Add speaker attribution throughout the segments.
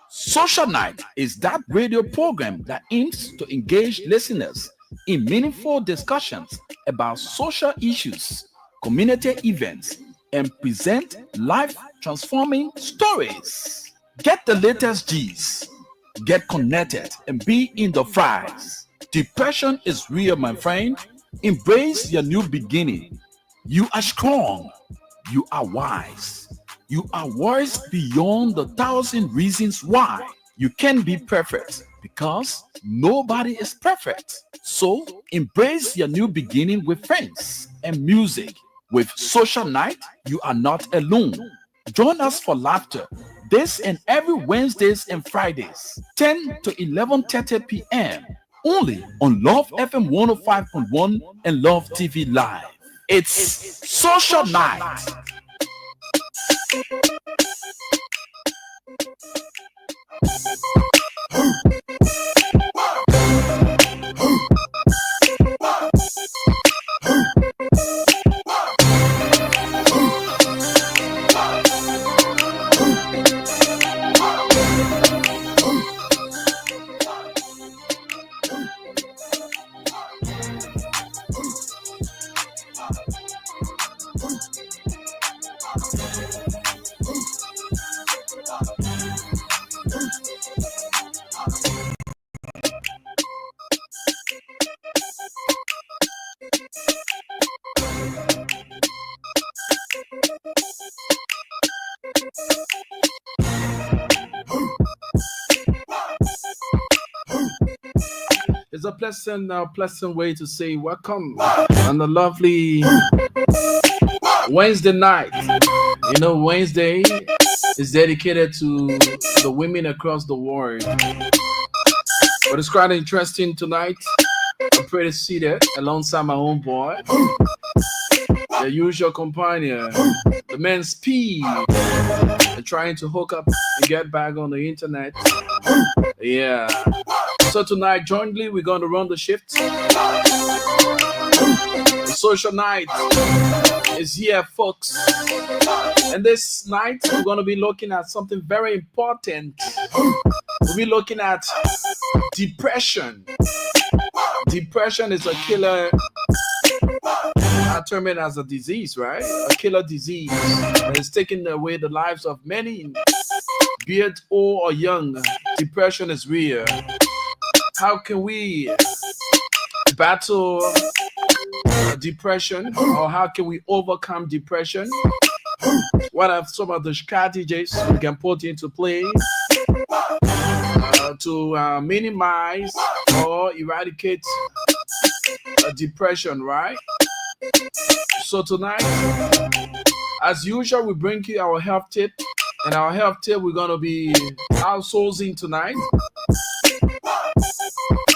Speaker 1: Social Night is that radio program that aims to engage listeners in meaningful discussions about social issues, community events, and present life transforming stories. Get the latest G's, get connected, and be in the fries. Depression is real, my friend. Embrace your new beginning. You are strong. You are wise. You are wise beyond the thousand reasons why. You can be perfect because nobody is perfect. So embrace your new beginning with friends and music. With Social Night, you are not alone. Join us for laughter this and every Wednesdays and Fridays, 10 to 11:30 p.m. Only on Love FM 105.1 and Love TV Live. It's Social Night. It's a pleasant way to say welcome on a lovely Wednesday night. You know, Wednesday is dedicated to the women across the world. But it's quite interesting tonight. I'm pretty seated alongside my own boy, the usual companion, the man Speed, trying to hook up and get back on the internet. Yeah. So tonight, jointly, we're going to run the shift. The Social Night is here, folks. And this night, we're going to be looking at something very important. We'll be looking at depression. Depression is a killer. I term it as a disease, right? A killer disease that is taking away the lives of many, be it old or young. Depression is real. How can we battle depression, or how can we overcome depression? What are some of the strategies we can put into play to minimize or eradicate depression, right? So tonight, as usual, we bring you our health tip. And our health tip, we're going to be outsourcing tonight.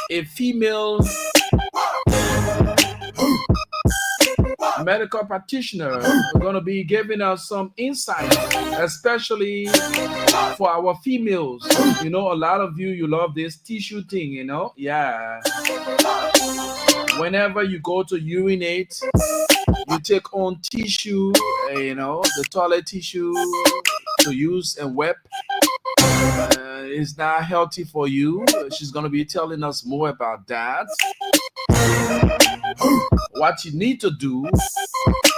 Speaker 1: A female medical practitioner are going to be giving us some insight, especially for our females. You know, a lot of you love this tissue thing, you know? Yeah. Whenever you go to urinate, you take on tissue, you know, the toilet tissue to use and wipe. It's not healthy for you. She's going to be telling us more about that. What you need to do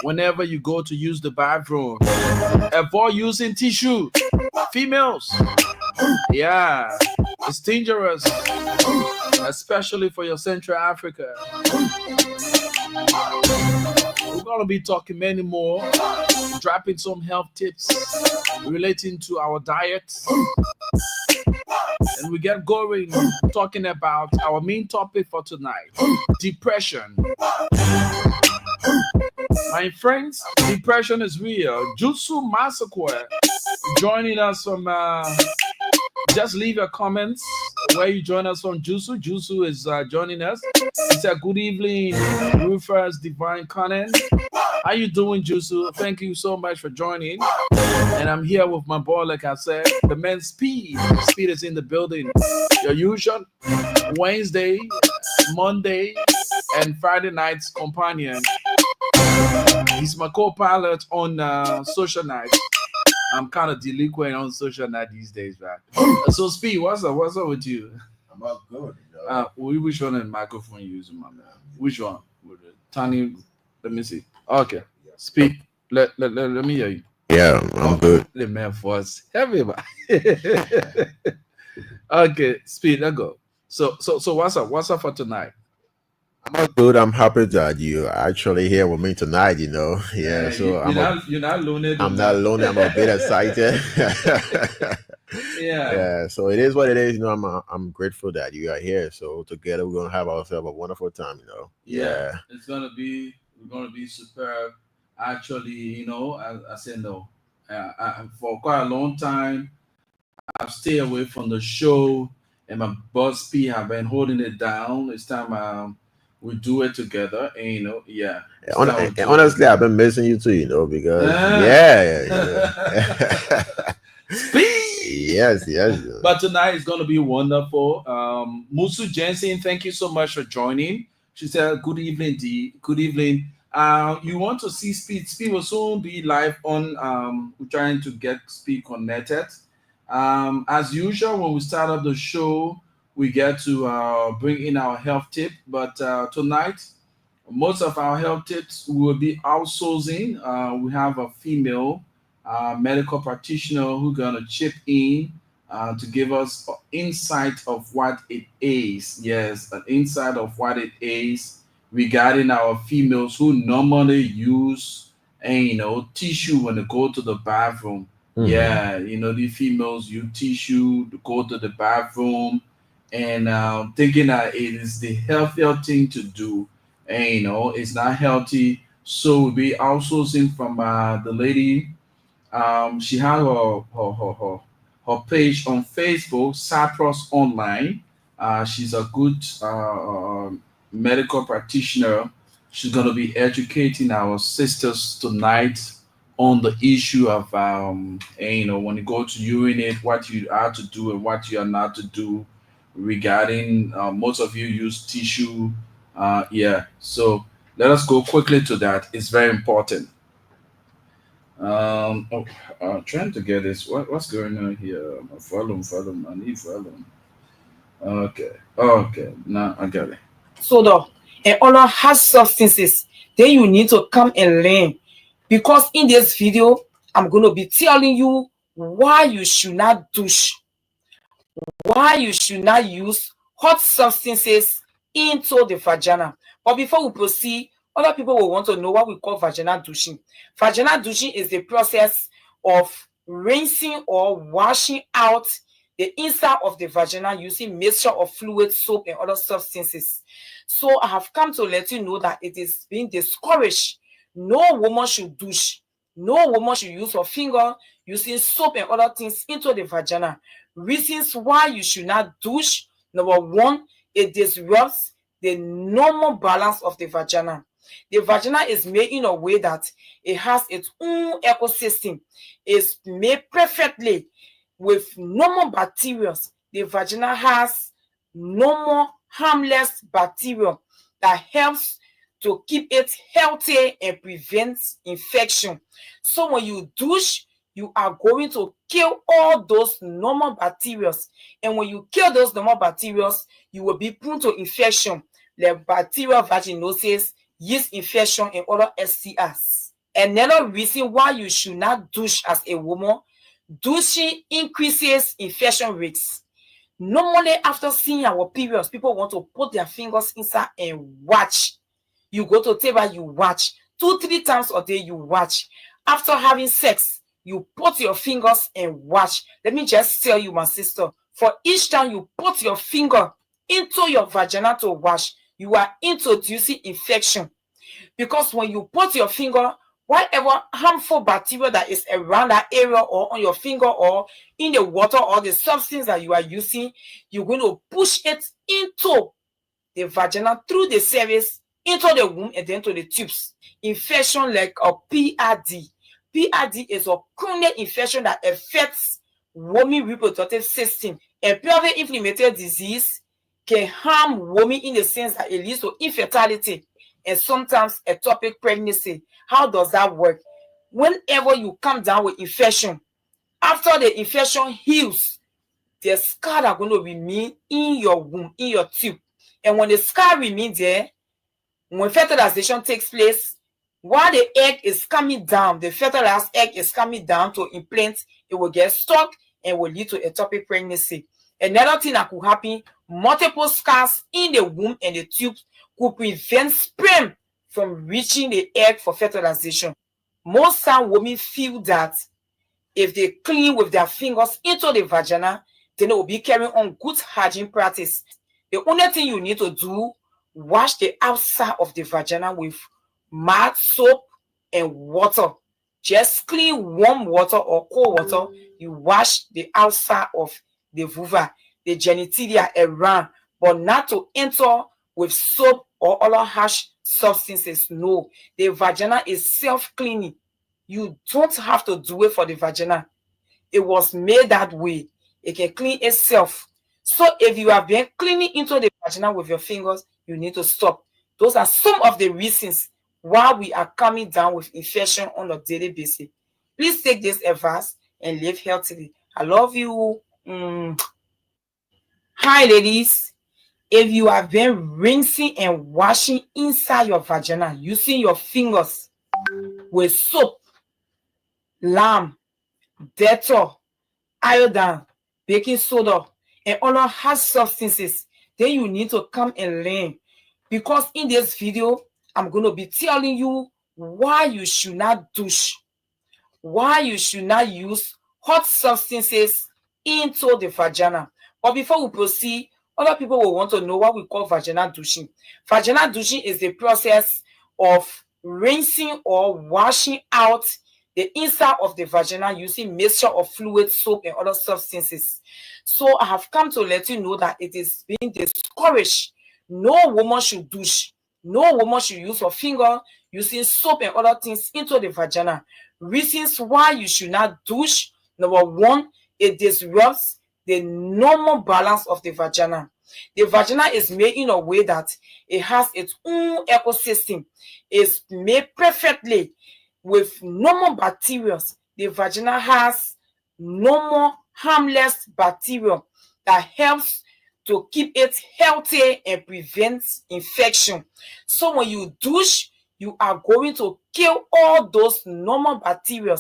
Speaker 1: whenever you go to use the bathroom. Avoid using tissue. Females. Yeah. It's dangerous. Especially for your Central Africa. We're going to be talking many more. Dropping some health tips relating to our diet. And we get going talking about our main topic for tonight, depression. My friends, depression is real. Jutsu Massacre joining us from, just leave your comments where you join us from. Jutsu. Jutsu is joining us. He said, good evening, Rufus Divine Conan. How you doing, Jutsu? Thank you so much for joining. And I'm here with my boy, like I said, the man Speed. Speed is in the building. Your usual Wednesday, Monday, and Friday night's companion. He's my co-pilot on Social Night. I'm kind of delinquent on social net these days, man. So, Speed, what's up? What's up with you?
Speaker 2: I'm all good. You know?
Speaker 1: Which one is the microphone you using, my man? Which one? With the tiny. Let me see. Okay, Speed. Let me hear you.
Speaker 2: Yeah, I'm good.
Speaker 1: The man voice heavy, man. Okay, Speed. Let's go. So, what's up? What's up for tonight?
Speaker 2: I'm all good. I'm happy that you are actually here with me tonight. You know, yeah. So
Speaker 1: You're not lonely.
Speaker 2: I'm not alone. I'm a bit excited.
Speaker 1: Yeah.
Speaker 2: Yeah. So it is what it is. You know, I'm grateful that you are here. So together we're gonna have ourselves a wonderful time. You know.
Speaker 1: Yeah. It's gonna be. We're gonna be superb. Actually, I said no. For quite a long time, I've stayed away from the show, and my boss P have been holding it down. It's time we do it together, and yeah.
Speaker 2: Honestly, I've been missing you too. You know, because yes.
Speaker 1: But tonight is going to be wonderful. Musu Jensen, thank you so much for joining. She said, "Good evening, D. Good evening." You want to see Speed? Speed will soon be live on. We're trying to get Speed connected. As usual, when we start up the show, we get to bring in our health tip. But tonight, most of our health tips will be outsourcing. We have a female medical practitioner who's gonna chip in to give us an insight of what it is. Yes, an insight of what it is regarding our females who normally use tissue when they go to the bathroom. Yeah, the females use tissue to go to the bathroom, and thinking that it is the healthier thing to do, and it's not healthy. So we'll be outsourcing from the lady. She had her page on Facebook, Cyprus Online. She's a good medical practitioner. She's going to be educating our sisters tonight on the issue of when you go to urinate, what you are to do and what you are not to do regarding most of you use tissue. Yeah, so let us go quickly to that. It's very important. Trying to get this. What's going on here? Volume. I need volume. Okay. Now I got it.
Speaker 3: Soda and other hard substances, then you need to come and learn. Because in this video, I'm going to be telling you why you should not douche, why you should not use hot substances into the vagina. But before we proceed, other people will want to know what we call vaginal douching. Vaginal douching is the process of rinsing or washing out the inside of the vagina using mixture of fluid, soap, and other substances. So I have come to let you know that it is being discouraged. No woman should douche. No woman should use her finger using soap and other things into the vagina. Reasons why you should not douche. Number one, it disrupts the normal balance of the vagina. The vagina is made in a way that it has its own ecosystem. It's made perfectly with normal bacteria. The vagina has normal harmless bacteria that helps to keep it healthy and prevents infection. So when you douche, you are going to kill all those normal bacteria. And when you kill those normal bacteria, you will be prone to infection, like bacterial vaginosis, yeast infection, and other STIs. Another reason why you should not douche as a woman, douching increases infection risks. Normally, after seeing our periods, people want to put their fingers inside and watch. You go to table, you watch. 2-3 times a day, you watch. After having sex, you put your fingers and watch. Let me just tell you, my sister, for each time you put your finger into your vagina to wash, you are introducing infection. Because when you put your finger, whatever harmful bacteria that is around that area or on your finger or in the water or the substance that you are using, you're going to push it into the vagina through the cervix, into the womb, and then to the tubes. Infection like a PID. PID is a chronic infection that affects women reproductive system. A pelvic inflammatory disease can harm women in the sense that it leads to infertility and sometimes ectopic pregnancy. How does that work? Whenever you come down with infection, After the infection heals, the scar are going to remain in your womb, in your tube. And when the scar remains there, when fertilization takes place, while the egg is coming down, the fertilized egg is coming down to implant, it will get stuck and will lead to ectopic pregnancy. Another thing that could happen, multiple scars in the womb and the tubes could prevent sperm from reaching the egg for fertilization. Most time women feel that if they clean with their fingers into the vagina, then they will be carrying on good hygiene practice. The only thing you need to do, wash the outside of the vagina with mild soap and water. Just clean warm water or cold water. You wash the outside of the vulva, the genitalia around, but not to enter with soap or other harsh substances. No, the vagina is self-cleaning. You don't have to do it for the vagina. It was made that way. It can clean itself. So if you have been cleaning into the vagina with your fingers, you need to stop. Those are some of the reasons why we are coming down with infection on a daily basis. Please take this advice and live healthily. I love you. Hi, ladies. If you have been rinsing and washing inside your vagina using your fingers with soap, lime, Dettol, iodine, baking soda, and other harsh substances, then you need to come and learn. Because in this video, I'm going to be telling you why you should not douche, why you should not use hot substances into the vagina. But before we proceed, other people will want to know what we call vaginal douching. Vaginal douching is the process of rinsing or washing out the inside of the vagina using mixture of fluid, soap, and other substances. So I have come to let you know that it is being discouraged. No woman should douche. No woman should use her finger using soap and other things into the vagina. Reasons why you should not douche. Number one, it disrupts the normal balance of the vagina. The vagina is made in a way that it has its own ecosystem. It's made perfectly with normal bacteria. The vagina has normal harmless bacteria that helps to keep it healthy and prevents infection. So when you douche, you are going to kill all those normal bacteria.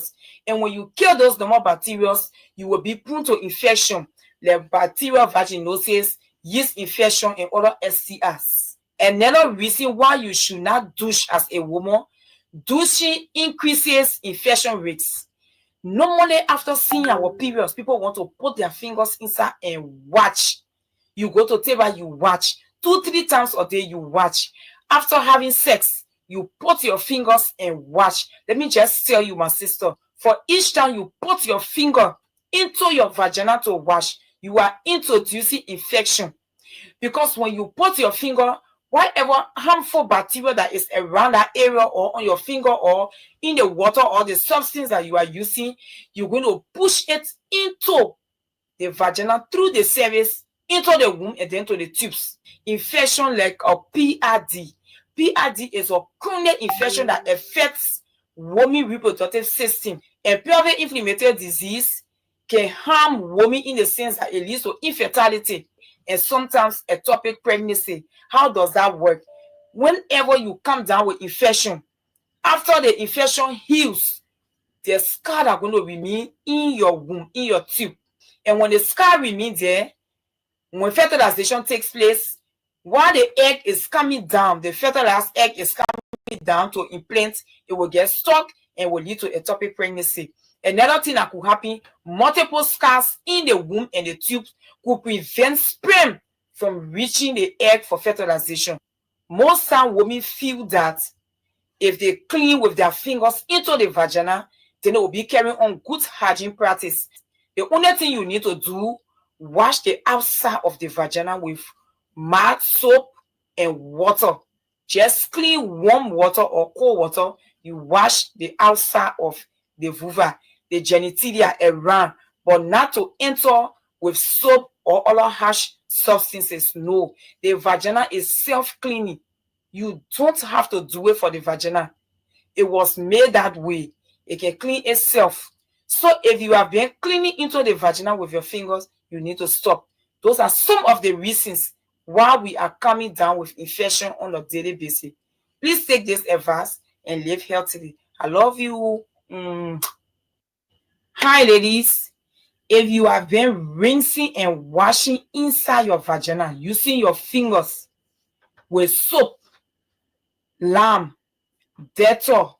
Speaker 3: And when you kill those normal bacteria, you will be prone to infection, like bacterial vaginosis, yeast infection, and other STIs. Another reason why you should not douche as a woman, douching increases infection rates. Normally, after seeing our periods, people want to put their fingers inside and watch. You go to table, you watch. 2-3 times a day, you watch. After having sex, you put your fingers and watch. Let me just tell you, my sister, for each time you put your finger into your vagina to wash, you are introducing infection. Because when you put your finger, whatever harmful bacteria that is around that area or on your finger or in the water or the substance that you are using, you're going to push it into the vagina through the cervix, into the womb, and then to the tubes. Infection like a PID. PID is a chronic infection that affects women reproductive system. And pelvic inflammatory disease can harm women in the sense that it leads to infertility and sometimes ectopic pregnancy. How does that work? Whenever you come down with infection, after the infection heals, the scar are going to remain in your womb, in your tube. And when the scar remains there, when fertilization takes place, while the egg is coming down, the fertilized egg is coming down to implant, it will get stuck and will lead to ectopic pregnancy. Another thing that could happen, multiple scars in the womb and the tubes could prevent sperm from reaching the egg for fertilization. Most time women feel that if they clean with their fingers into the vagina, then they will be carrying on good hygiene practice. The only thing you need to do, wash the outside of the vagina with mild soap and water. Just clean warm water or cold water. You wash the outside of the vulva, the genitalia around, but not to enter with soap or other harsh substances. No, the vagina is self-cleaning. You don't have to do it for the vagina. It was made that way. It can clean itself. So if you have been cleaning into the vagina with your fingers, you need to stop. Those are some of the reasons why we are coming down with infection on a daily basis. Please take this advice and live healthily. I love you. Hi, ladies. If you have been rinsing and washing inside your vagina using your fingers with soap, lime, Dettol,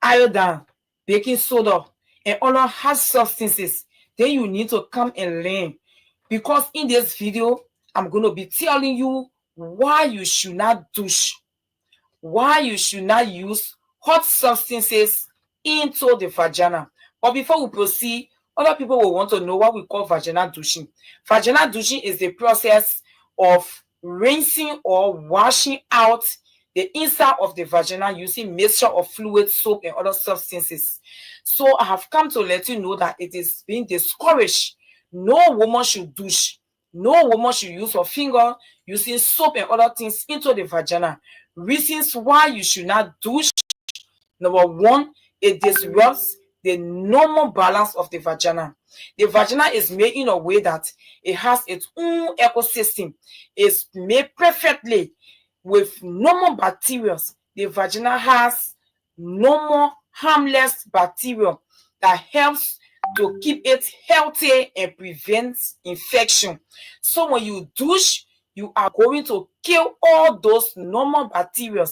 Speaker 3: iodine, baking soda, and other hard substances, then you need to come and learn. Because in this video, I'm going to be telling you why you should not douche, why you should not use hot substances into the vagina. But before we proceed, other people will want to know what we call vaginal douching. Vaginal douching is the process of rinsing or washing out the inside of the vagina using mixture of fluid, soap, and other substances. So I have come to let you know that it is being discouraged. No woman should douche. No woman should use her finger using soap and other things into the vagina. Reasons why you should not douche. Number one, it disrupts the normal balance of the vagina. The vagina is made in a way that it has its own ecosystem. It's made perfectly with normal bacteria. The vagina has normal harmless bacteria that helps to keep it healthy and prevents infection. So when you douche, you are going to kill all those normal bacteria.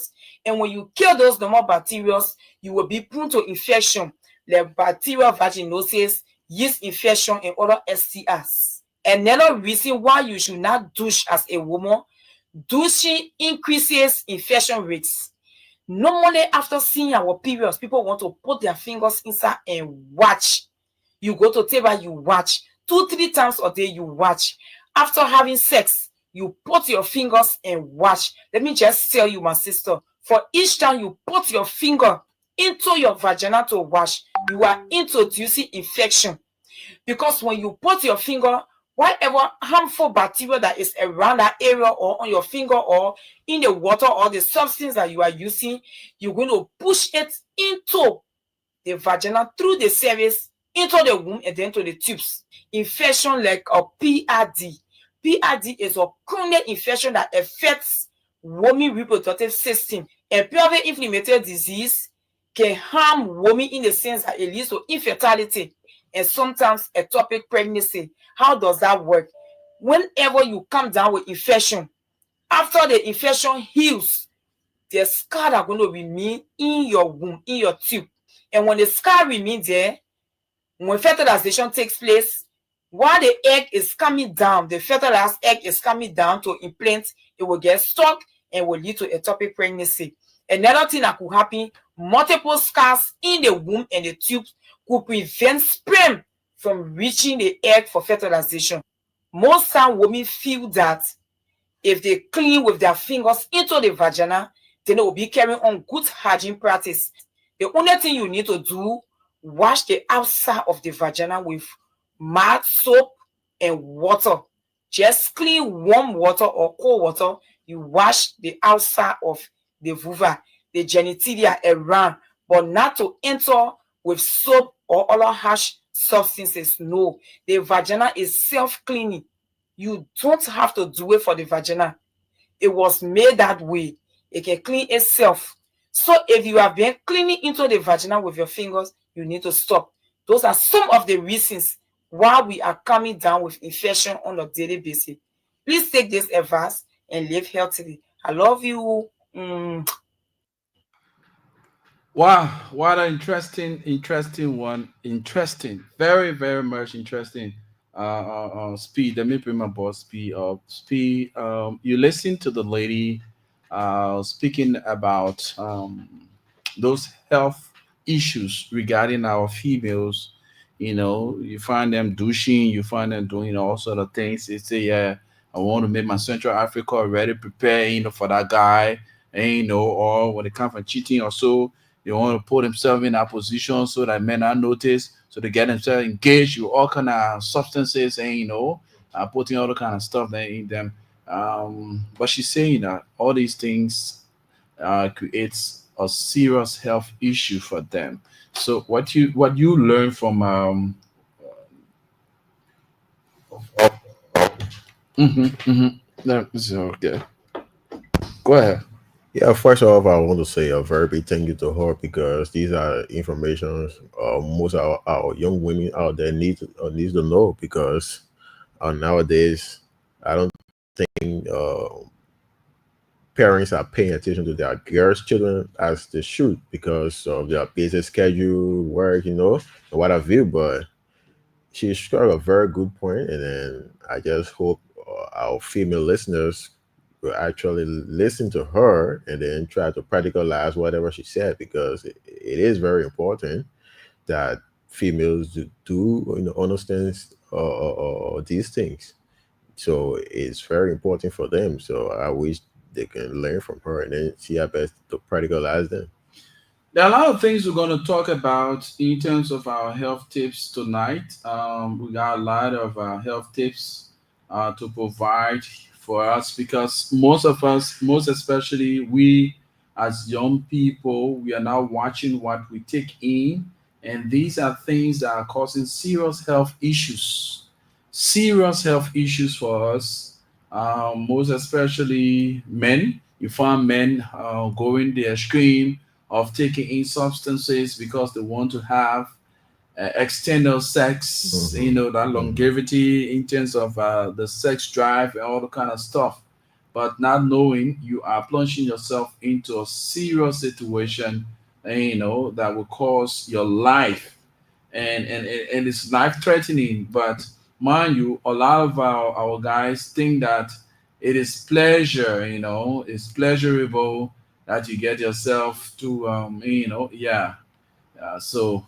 Speaker 3: And when you kill those normal bacteria, you will be prone to infection, like bacterial vaginosis, yeast infection, and other STIs. Another reason why you should not douche as a woman, douching increases infection rates. Normally, after seeing our periods, people want to put their fingers inside and watch. You go to table, you watch. 2-3 times a day, you watch. After having sex, you put your fingers and watch. Let me just tell you, my sister, for each time you put your finger into your vagina to wash, you are introducing infection. Because when you put your finger, whatever harmful bacteria that is around that area or on your finger or in the water or the substance that you are using, you're going to push it into the vagina through the cervix, into the womb, and then to the tubes. Infection like a PID. PID is a chronic infection that affects women reproductive system. And pelvic inflammatory disease can harm women in the sense that it leads to infertility and sometimes ectopic pregnancy. How does that work? Whenever you come down with infection, after the infection heals, the scar are going to remain in your womb, in your tube. And when the scar remains there, when fertilization takes place, while the egg is coming down, the fertilized egg is coming down to implant, it will get stuck and will lead to ectopic pregnancy. Another thing that could happen, multiple scars in the womb and the tubes could prevent sperm from reaching the egg for fertilization. Most time women feel that if they clean with their fingers into the vagina, then they will be carrying on good hygiene practice. The only thing you need to do, wash the outside of the vagina with mild soap and water. Just clean warm water or cold water. You wash the outside of the vulva, the genitalia around, but not to enter with soap or other harsh substances. No, the vagina is self-cleaning. You don't have to do it for the vagina. It was made that way. It can clean itself. So if you have been cleaning into the vagina with your fingers, you need to stop. Those are some of the reasons why we are coming down with infection on a daily basis. Please take this advice and live healthily. I love you.
Speaker 1: Wow, what an interesting one. Interesting, very, very much interesting. Speed. Let me bring my boss speed up. Speed. You listen to the lady, speaking about those health issues regarding our females. You know, you find them douching, you find them doing all sort of things. They say, yeah, I want to make my Central Africa already prepare, for that guy, and or when it comes from cheating or so, they want to put themselves in that position so that men are noticed, so they get themselves engaged with all kind of substances and putting all the kind of stuff that in them. But she's saying that all these things creates a serious health issue for them. So what you learn from That is okay. Go ahead.
Speaker 2: Yeah, first off, I want to say a very big thank you to her because these are information most of our young women out there needs to know because nowadays I don't think parents are paying attention to their girls' children as they should because of their busy schedule, work, and what have you. But she struck a very good point, and then I just hope our female listeners will actually listen to her and then try to practicalize whatever she said because it is very important that females do understand these things. So it's very important for them. So I wish they can learn from her and then see how best to practicalize them.
Speaker 1: There are a lot of things we're going to talk about in terms of our health tips tonight. We got a lot of health tips to provide for us because most of us, most especially we as young people, we are now watching what we take in, and these are things that are causing serious health issues for us. Most especially men. You find men going the extreme of taking in substances because they want to have external sex,
Speaker 2: Hmm.
Speaker 1: that
Speaker 2: Hmm.
Speaker 1: longevity in terms of the sex drive and all the kind of stuff. But not knowing you are plunging yourself into a serious situation, that will cause your life and it's life threatening. But mind you, a lot of our guys think that it is pleasure, it's pleasurable that you get yourself to, yeah. So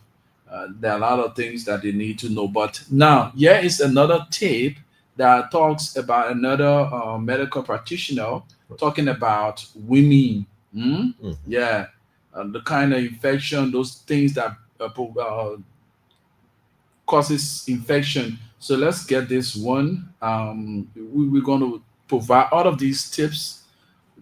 Speaker 1: there are a lot of things that they need to know. But now, here is another tape that talks about another medical practitioner talking about women. Hmm?
Speaker 2: Hmm.
Speaker 1: Yeah, the kind of infection, those things that causes infection. So let's get this one. We're going to provide all of these tips.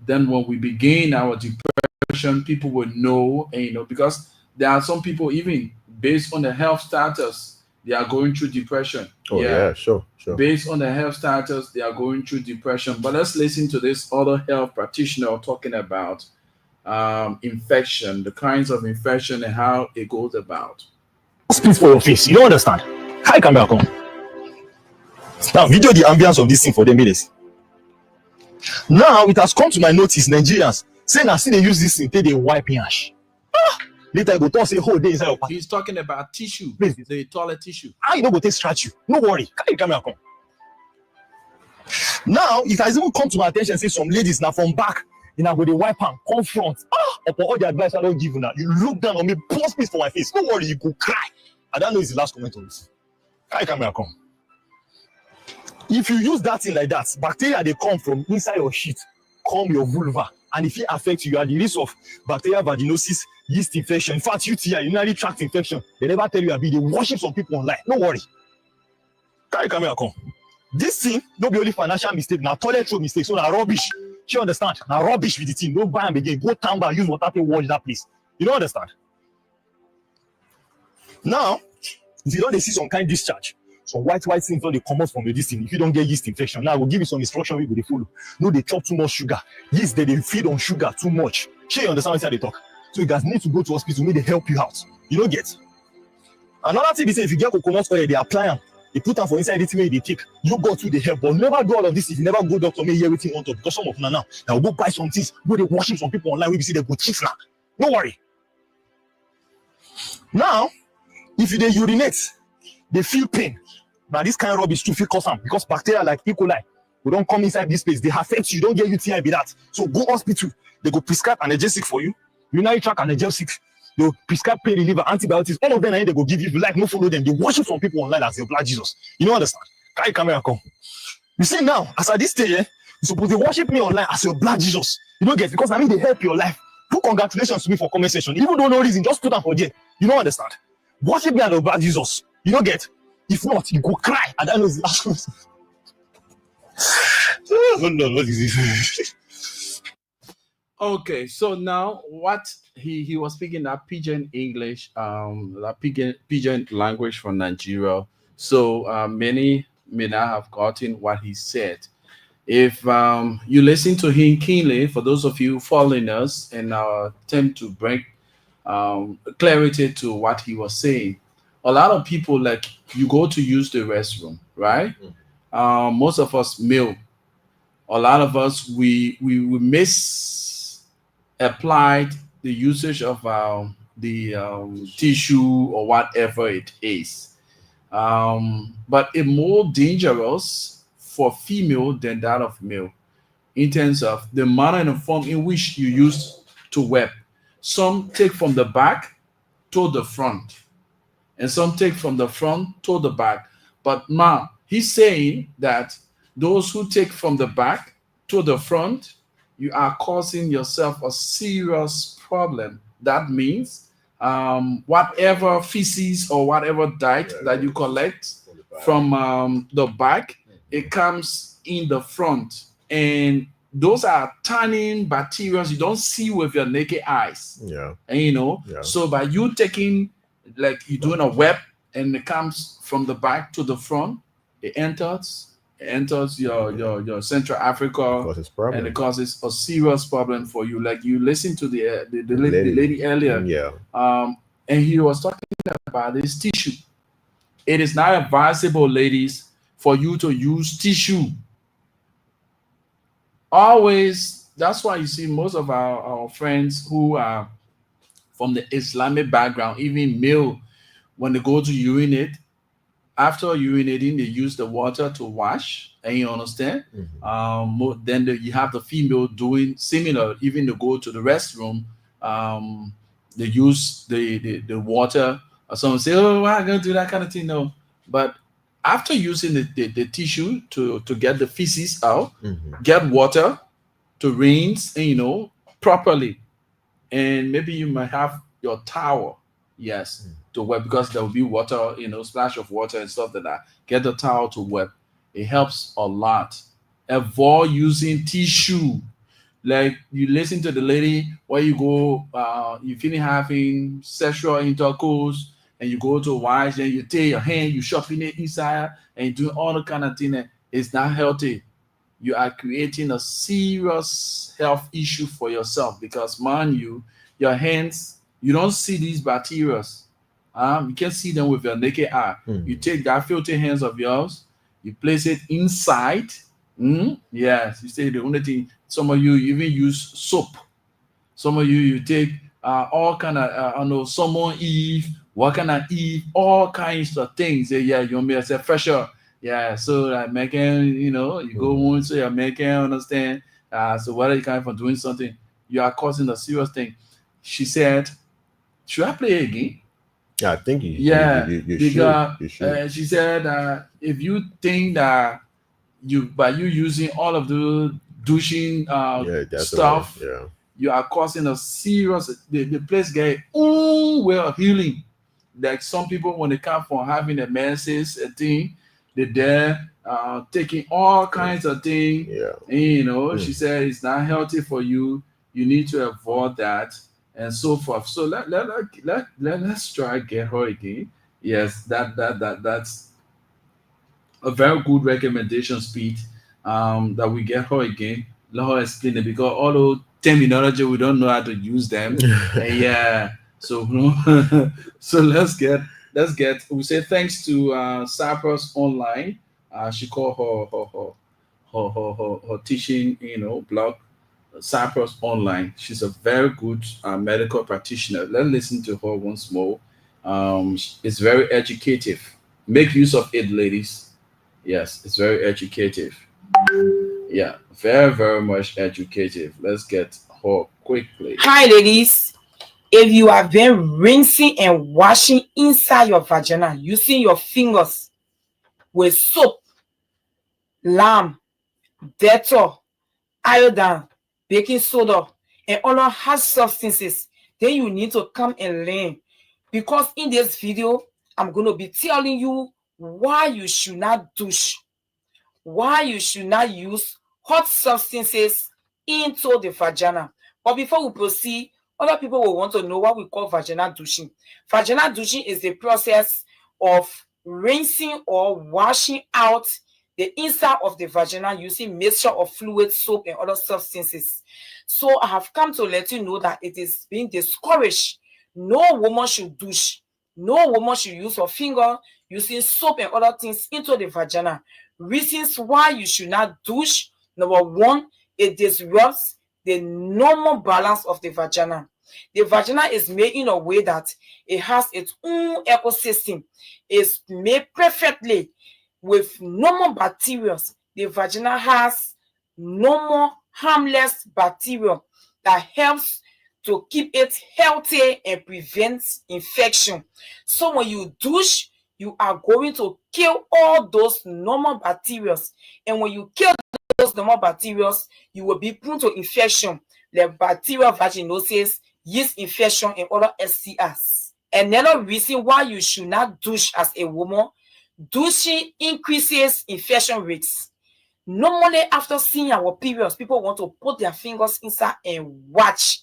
Speaker 1: Then when we begin our depression, people will know, because there are some people even based on the health status, they are going through depression.
Speaker 2: Oh
Speaker 1: Yeah,
Speaker 2: yeah, sure, sure.
Speaker 1: based on the health status, they are going through depression. But let's listen to this other health practitioner talking about infection, the kinds of infection and how it goes about.
Speaker 4: Split for your face. You don't understand. How you camera come? Now video the ambience of this thing for them minutes. Now it has come to my notice, Nigerians say now see they use this thing, they wipe ash. Later you go talk say whole day inside your pocket.
Speaker 1: He's talking about tissue,
Speaker 4: Please.
Speaker 1: the toilet tissue.
Speaker 4: How you don't go take scratch you? No worry. How you camera come? Now it has even come to my attention say some ladies now from back, go they wipe and come front. Upon all the advice I don't give you now, you look down on me, pour space for my face. No worry, you go cry. I don't know it's the last comment on this. How you camera come? If you use that thing like that, bacteria they come from inside your shit, come your vulva, and if it affects you, you are the risk of bacterial vaginosis, yeast infection, in fact, UTI, urinary tract infection. They never tell you they worship some people online. No worry. Carry camera come. This thing don't be only financial mistake, now toilet roll mistake, so now rubbish. You understand? Now rubbish with the thing. Don't buy them again. Go town bar, use water to wash that place. You don't understand? Now, if you don't see some kind of discharge, some white things don't they come out from your this thing. If you don't get yeast infection, now I will give you some instruction we will follow. No, they chop too much sugar. Yeast they feed on sugar too much. Sure, you understand what they talk. So you guys need to go to hospital, may they help you out. You don't get. Another thing is if you get coconut oil, they apply them. They put them for inside the thing where they take. You go to the help, but never do all of this if you never go doctor, may hear everything on top. Because some of them now will go buy some things, go they washing some people online, we see they go cheap now. No worry. Now, if they urinate, they feel pain. Now this kind of rubbish too feel cause them because bacteria like E. coli we don't come inside this place. They affect you. Don't get UTI be that. So go hospital. They go prescribe analgesic for you. Urinary tract analgesic. They will prescribe pain reliever, antibiotics. All of them, they go give you. If you like, no follow them. They worship some people online as your blood Jesus. You don't understand? Carry camera come. You see now, as at this stage, you suppose they worship me online as your blood Jesus. You don't get because I mean they help your life. Put congratulations to me for comment section. Even though no reason, just put them for there. You don't understand? Worship me as your blood Jesus. You don't get. If not, you go cry. And that was the last one. Oh, no, what is this?
Speaker 1: Okay, so now what he was speaking that pidgin English, that pidgin language from Nigeria. So many may not have gotten what he said. If you listen to him keenly, for those of you following us and attempt to bring clarity to what he was saying, a lot of people, like, you go to use the restroom, right? Most of us male, a lot of us, we misapplied the usage of the tissue or whatever it is. But it's more dangerous for female than that of male in terms of the manner and the form in which you use to wipe. Some take from the back to the front, and some take from the front to the back. But now he's saying that those who take from the back to the front, you are causing yourself a serious problem. That means whatever feces or whatever diet that you collect from the back, it comes in the front. And those are tiny bacteria you don't see with your naked eyes.
Speaker 2: Yeah.
Speaker 1: And
Speaker 2: Yeah.
Speaker 1: so by you taking, like, you're doing a web and it comes from the back to the front, it enters your Central Africa,
Speaker 2: Causes
Speaker 1: and
Speaker 2: problem.
Speaker 1: it causes a serious problem for you. Like, you listen to the lady earlier,
Speaker 2: Yeah.
Speaker 1: and he was talking about this tissue. It is not advisable, ladies, for you to use tissue. Always, that's why you see most of our friends who are from the Islamic background, even male, when they go to urinate, after urinating, they use the water to wash, and you understand. Then you have the female doing similar. Even to go to the restroom, they use the water. Or someone say, "Oh, why I gonna do that kind of thing?" No, but after using the tissue to get the feces out, get water to rinse, and properly, and maybe you might have your towel, yes, to wipe, because there will be water, splash of water and stuff like that. Get the towel to wipe. It helps a lot. Avoid using tissue. Like, you listen to the lady where you go, you finish having sexual intercourse, and you go to wash, then you take your hand, you shoving it inside, and you do all the kind of thing. It's not healthy. You are creating a serious health issue for yourself, because, mind you, your hands, you don't see these bacteria. You can see them with your naked eye. You take that filthy hands of yours, you place it inside. Yes, you say the only thing. Some of you even use soap. Some of you take all kind of Summon Eve, what kind of Eve, all kinds of things. Yeah, you may say fresher. Yeah, so like making, you go on, so you're making, understand. So what are you kind of doing something? You are causing a serious thing. She said, "Should I play again?"
Speaker 2: Yeah, I think you
Speaker 1: because
Speaker 2: should.
Speaker 1: she said, if you think that by you using all of the douching
Speaker 2: That's
Speaker 1: stuff,
Speaker 2: the way. Yeah.
Speaker 1: you are causing a serious, the place get way of healing. Like, some people, when they come from having a menses, a thing, they're taking all kinds of things.
Speaker 2: Yeah.
Speaker 1: And, she said it's not healthy for you. You need to avoid that, and so forth. So let's try get her again. Yes, that's a very good recommendation, Speed. That we get her again. Let her explain it, because although terminology we don't know how to use them. And yeah, so so let's get we say thanks to Cyprus Online. She called her teaching blog Cyprus Online. She's a very good medical practitioner. Let's listen to her once more. It's very educative. Make use of it, ladies. Yes, it's very educative. Yeah, very, very much educative. Let's get her quickly.
Speaker 3: Hi, ladies. If you have been rinsing and washing inside your vagina using your fingers with soap, lime, Dettol, iodine, baking soda, and other hard substances, then you need to come and learn. Because in this video, I'm going to be telling you why you should not douche, why you should not use hot substances into the vagina. But before we proceed, Other people will want to know what we call vaginal douching. Vaginal douching is the process of rinsing or washing out the inside of the vagina using mixture of fluid, soap, and other substances. So I have come to let you know that it is being discouraged. No woman should douche. No woman should use her finger using soap and other things into the vagina. Reasons why you should not douche. Number one, it disrupts the normal balance of the vagina. The vagina is made in a way that it has its own ecosystem. It's made perfectly with normal bacteria. The vagina has normal harmless bacteria that helps to keep it healthy and prevents infection. So when you douche, you are going to kill all those normal bacteria. And when you kill those normal bacteria, you will be prone to infection, like bacterial vaginosis, yeast infection, and other STIs. Another reason why you should not douche as a woman, douching increases infection rates. Normally, after seeing our periods, people want to put their fingers inside and watch.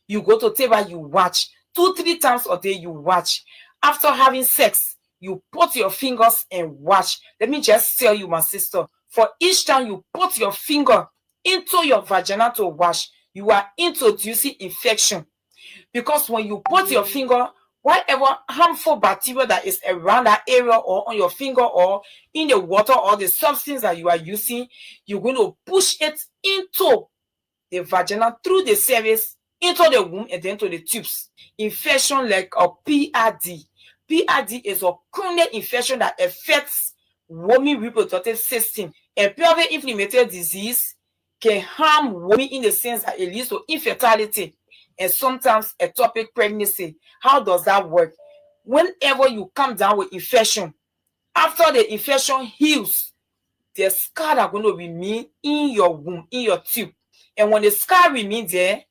Speaker 3: You go to table, you watch. 2-3 times a day, you watch. After having sex, you put your fingers and watch. Let me just tell you, my sister, for each time you put your finger into your vagina to wash, you are introducing infection. Because when you put your finger, whatever harmful bacteria that is around that area or on your finger or in the water or the substance that you are using, you're going to push it into the vagina through the cervix, into the womb, and then to the tubes. Infection like a PID. PID is a chronic infection that affects women reproductive system. A pelvic inflammatory disease can harm women in the sense that it leads to infertility and sometimes ectopic pregnancy. How does that work? Whenever you come down with infection, after the infection heals, the scar are going to remain in your womb, in your tube. And when the scar remains there,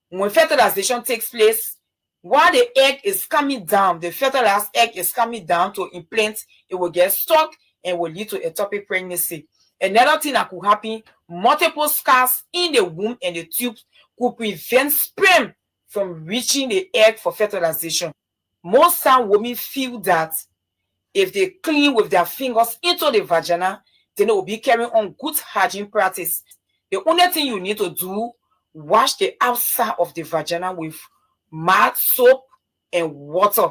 Speaker 3: when fertilization takes place, while the egg is coming down, the fertilized egg is coming down to implant, it will get stuck and will lead to ectopic pregnancy. Another thing that could happen, multiple scars in the womb and the tube could prevent sperm from reaching the egg for fertilization. Most time women feel that if they clean with their fingers into the vagina, then they will be carrying on good hygiene practice. The only thing you need to do, wash the outside of the vagina with mud, soap, and water.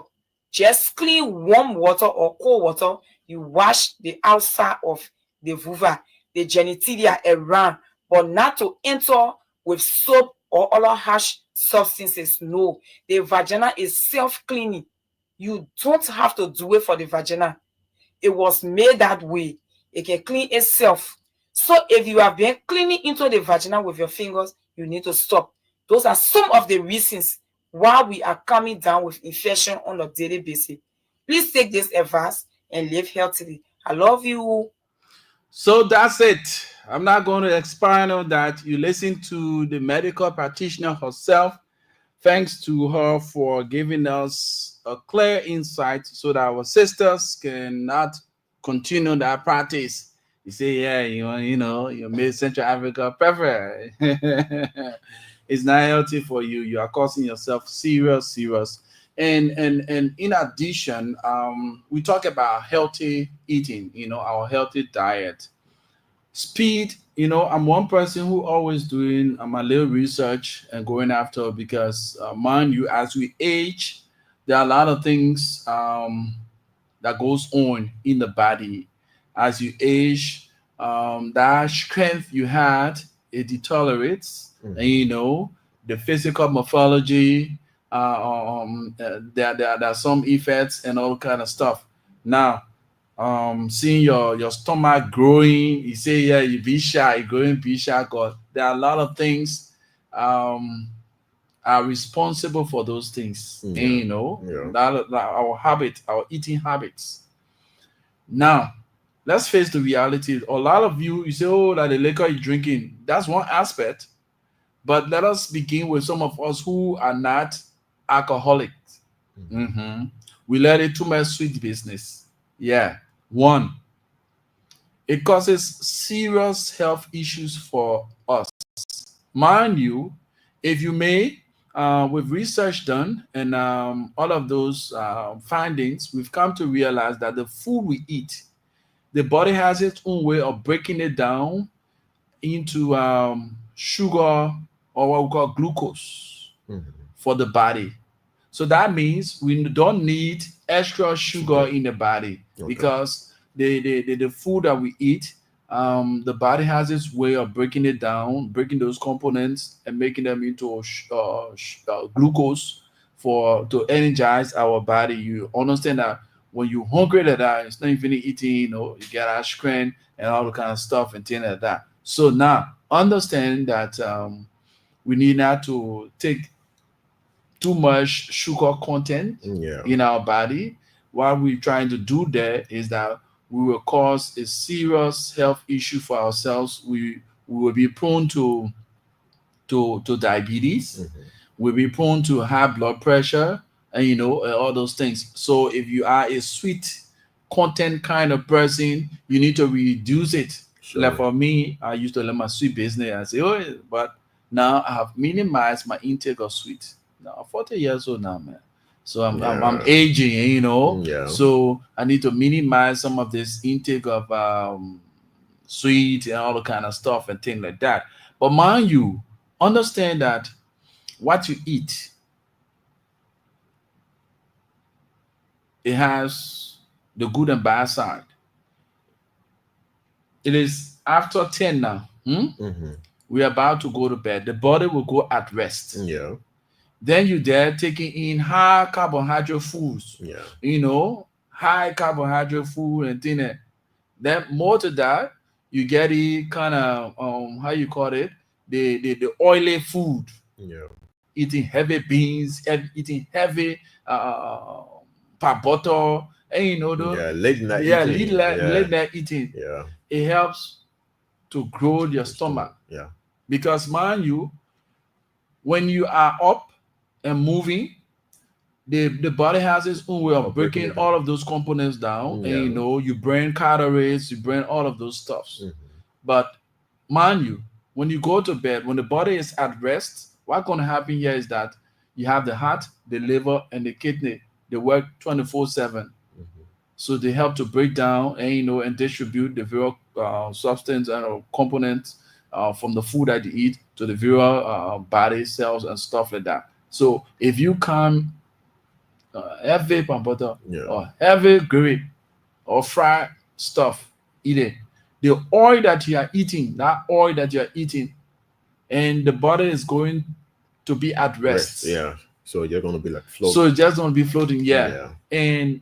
Speaker 3: Just clean warm water or cold water. You wash the outside of the vulva, the genitalia around, but not to enter with soap or other harsh substances. No, the vagina is self-cleaning. You don't have to do it for the vagina. It was made that way. It can clean itself. So if you have been cleaning into the vagina with your fingers, you need to stop. Those are some of the reasons why we are coming down with infection on a daily basis. Please take this advice and live healthily. I love you.
Speaker 1: So that's it. I'm not going to expand on that. You listen to the medical practitioner herself. Thanks to her for giving us a clear insight so that our sisters cannot continue that practice. You say, yeah, you made Central Africa perfect. It's not healthy for you. You are causing yourself serious. And in addition, we talk about healthy eating, our healthy diet. Speed, I'm one person who always doing my little research and going after, because mind you, as we age, there are a lot of things that goes on in the body. As you age, that strength you had, it deteriorates. And the physical morphology, there are some effects and all kind of stuff. Now, seeing your stomach growing, you say, yeah, you be shy, growing be shy, because there are a lot of things are responsible for those things. And, that our eating habits. Now, let's face the reality. A lot of you say, oh, that the liquor you're drinking, that's one aspect. But let us begin with some of us who are not alcoholics. We let it too much sweet business. Yeah. One, it causes serious health issues for us. Mind you, if you may, with research done and all of those findings, we've come to realize that the food we eat, the body has its own way of breaking it down into sugar, or what we call glucose,
Speaker 2: Mhm.
Speaker 1: for the body. So that means we don't need extra sugar in the body,
Speaker 2: Okay.
Speaker 1: because the food that we eat, the body has its way of breaking it down, breaking those components and making them into glucose for to energize our body. You understand that when you're hungry like that, it's not even eating, you get ice cream and all the kind of stuff and things like that. So now understand that we need not to take too much sugar content
Speaker 2: Yeah.
Speaker 1: in our body. What we're trying to do there is that we will cause a serious health issue for ourselves. We will be prone to diabetes.
Speaker 2: Mhm.
Speaker 1: We'll be prone to high blood pressure, and all those things. So if you are a sweet content kind of person, you need to reduce it.
Speaker 2: Sure.
Speaker 1: Like for me, I used to let my sweet business. I say, oh, but now I have minimized my intake of sweet. Now I'm 40 years old now, man. So I'm
Speaker 2: Yeah.
Speaker 1: aging,
Speaker 2: Yeah.
Speaker 1: So I need to minimize some of this intake of sweet and all the kind of stuff and things like that. But mind you, understand that what you eat, it has the good and bad side. It is after 10 now.
Speaker 2: Mhm.
Speaker 1: We're about to go to bed. The body will go at rest.
Speaker 2: Yeah.
Speaker 1: Then you there taking in high carbohydrate foods,
Speaker 2: Yeah.
Speaker 1: high carbohydrate food and things. Then more to that, you get it kind of how you call it, the oily food,
Speaker 2: Yeah.
Speaker 1: eating heavy beans, eating heavy per bottle, and
Speaker 2: Yeah. Late night
Speaker 1: yeah,
Speaker 2: eating.
Speaker 1: late night eating.
Speaker 2: Yeah.
Speaker 1: It helps to grow your
Speaker 2: The
Speaker 1: stomach,
Speaker 2: Yeah.
Speaker 1: because mind you, when you are up and moving, the body has its own way of
Speaker 2: Breaking
Speaker 1: breaking
Speaker 2: it down.
Speaker 1: all of those components down, and
Speaker 2: Yeah.
Speaker 1: you burn calories, you burn all of those stuffs.
Speaker 2: Mhm.
Speaker 1: But mind you, when you go to bed, when the body is at rest, what's going to happen here is that you have the heart, the liver, and the kidney. They work 24/7,
Speaker 2: Mhm.
Speaker 1: so they help to break down and and distribute the various substance and components from the food that you eat to the various body cells and stuff like that. So if you come heavy palm butter
Speaker 2: Yeah.
Speaker 1: or heavy grape or fried stuff, eat it. The oil that you are eating, and the body is going to be at rest.
Speaker 2: Yeah. So you're gonna be like floating.
Speaker 1: So it's just going to be floating,
Speaker 2: Yeah.
Speaker 1: And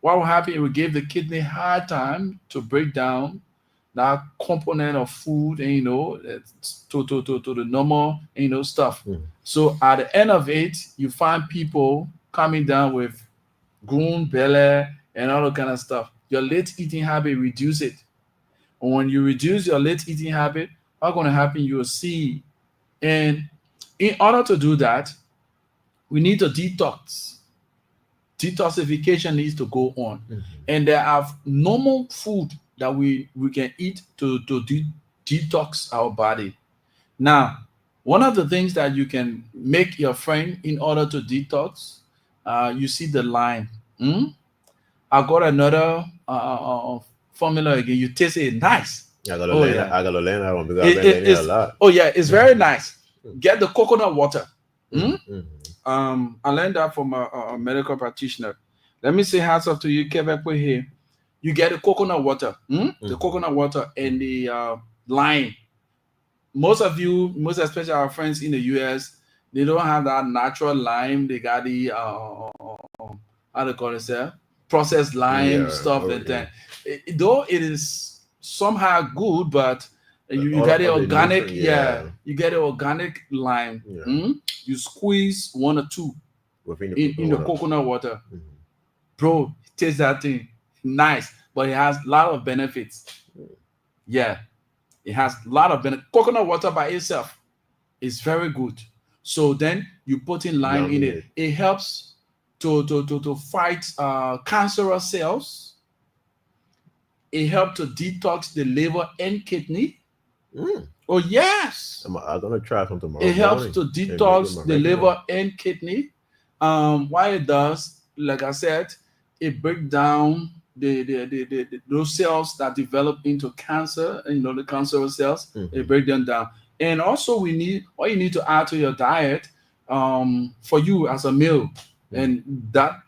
Speaker 1: what will happen? It will give the kidney hard time to break down that component of food, and to the normal, stuff.
Speaker 2: Mhm.
Speaker 1: So at the end of it, you find people coming down with grown belly and all that kind of stuff. Your late eating habit reduce it. And when you reduce your late eating habit, what's going to happen? You'll see. And in order to do that, we need to detox. Detoxification needs to go on.
Speaker 2: Mhm.
Speaker 1: And there are normal food that we can eat to detox our body. Now, one of the things that you can make your friend in order to detox, you see the lime. I got another formula again. You taste it, nice.
Speaker 2: I gotta
Speaker 1: Oh,
Speaker 2: learn.
Speaker 1: yeah.
Speaker 2: I gotta learn that one because I've been learning a lot.
Speaker 1: Oh yeah, it's very nice. Get the coconut water.
Speaker 2: Mhm.
Speaker 1: I learned that from a medical practitioner. Let me say hats off to you, Quebec here. You get the coconut water, the coconut water and the lime. Most especially our friends in the US, they don't have that natural lime. They got the how do you call it, sir? Processed lime stuff and
Speaker 2: yeah.
Speaker 1: that. Though it is somehow good, but you
Speaker 2: All-
Speaker 1: get the
Speaker 2: all the
Speaker 1: organic,
Speaker 2: nutrient,
Speaker 1: you get the organic lime.
Speaker 2: Yeah.
Speaker 1: You squeeze one or two
Speaker 2: Within
Speaker 1: in the coconut water.
Speaker 2: Mhm.
Speaker 1: Bro, taste that thing. Nice, but it has a lot of benefits. Yeah, it has a lot of benefits. Coconut water by itself is very good. So then you put in lime in it. It helps to fight cancerous cells. It helps to detox the liver and kidney. Oh yes,
Speaker 2: I'm gonna try some tomorrow
Speaker 1: it helps
Speaker 2: morning
Speaker 1: to
Speaker 2: and make it
Speaker 1: detox
Speaker 2: my
Speaker 1: the
Speaker 2: regular.
Speaker 1: liver and kidney. Why it does, like I said, it breaks down those cells that develop into cancer. The cancerous cells. It break them down. And also, we need what you need to add to your diet, for you as a meal, and that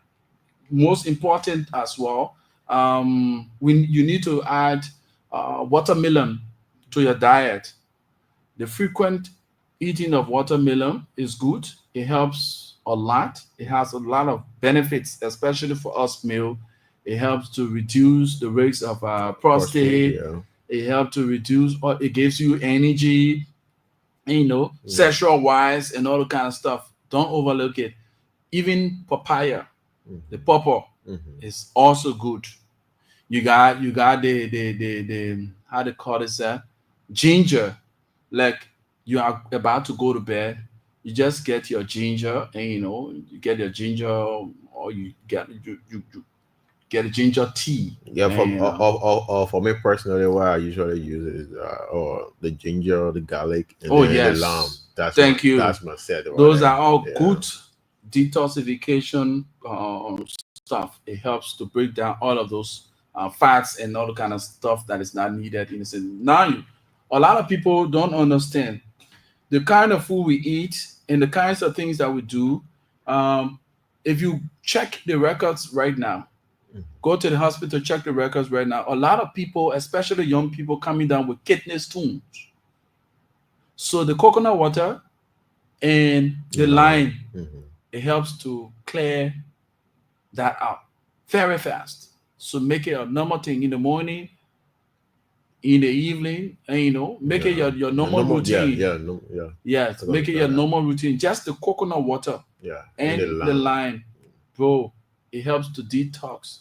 Speaker 1: most important as well. When you need to add watermelon to your diet. The frequent eating of watermelon is good. It helps a lot. It has a lot of benefits, especially for us male. It helps to reduce the rates of
Speaker 2: Prostate,
Speaker 1: prostate.
Speaker 2: yeah.
Speaker 1: It helps to reduce, or it gives you energy, sexual wise and all the kind of stuff. Don't overlook it. Even papaya, the pawpaw, is also good. You got the how they call it, ginger. Like, you are about to go to bed, you just get your ginger, and you get your ginger, or you get a ginger tea,
Speaker 2: Yeah,
Speaker 1: and
Speaker 2: for me personally, what I usually use is the ginger, the garlic, and
Speaker 1: oh
Speaker 2: then the lamb.
Speaker 1: yes,
Speaker 2: That's my
Speaker 1: thank you.
Speaker 2: set over
Speaker 1: Those are
Speaker 2: there.
Speaker 1: all
Speaker 2: Yeah.
Speaker 1: good detoxification stuff. It helps to break down all of those fats and all the kind of stuff that is not needed in the system. Now, a lot of people don't understand the kind of food we eat and the kinds of things that we do. Um, if you check the records right now, go to the hospital, check the records right now. A lot of people, especially young people, coming down with kidney stones. So the coconut water and the
Speaker 2: Lamb.
Speaker 1: lime, it helps to clear that out very fast. So make it a normal thing in the morning, in the evening, and make it
Speaker 2: Yeah.
Speaker 1: your
Speaker 2: The
Speaker 1: normal
Speaker 2: yeah,
Speaker 1: routine.
Speaker 2: yeah, no, yeah.
Speaker 1: Yes,
Speaker 2: I'm gonna
Speaker 1: make it
Speaker 2: try
Speaker 1: your
Speaker 2: that.
Speaker 1: normal routine. Just the coconut water
Speaker 2: Yeah, and the
Speaker 1: and the
Speaker 2: lamb.
Speaker 1: lime, bro. It helps to detox.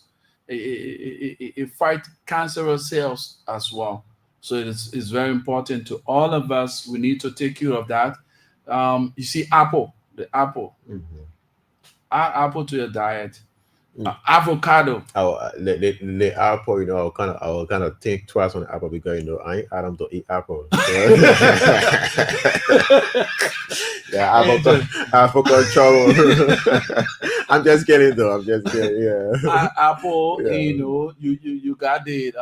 Speaker 1: It fight cancerous cells as well. So it's very important to all of us. We need to take care of that. You see, the apple, add apple to your diet. Avocado.
Speaker 2: The apple, I will kind of think twice on the apple because I ain't Adam to eat apple. So, yeah,
Speaker 1: And
Speaker 2: apple control. I'm just kidding though. I'm just kidding. Yeah,
Speaker 1: apple,
Speaker 2: yeah,
Speaker 1: you got the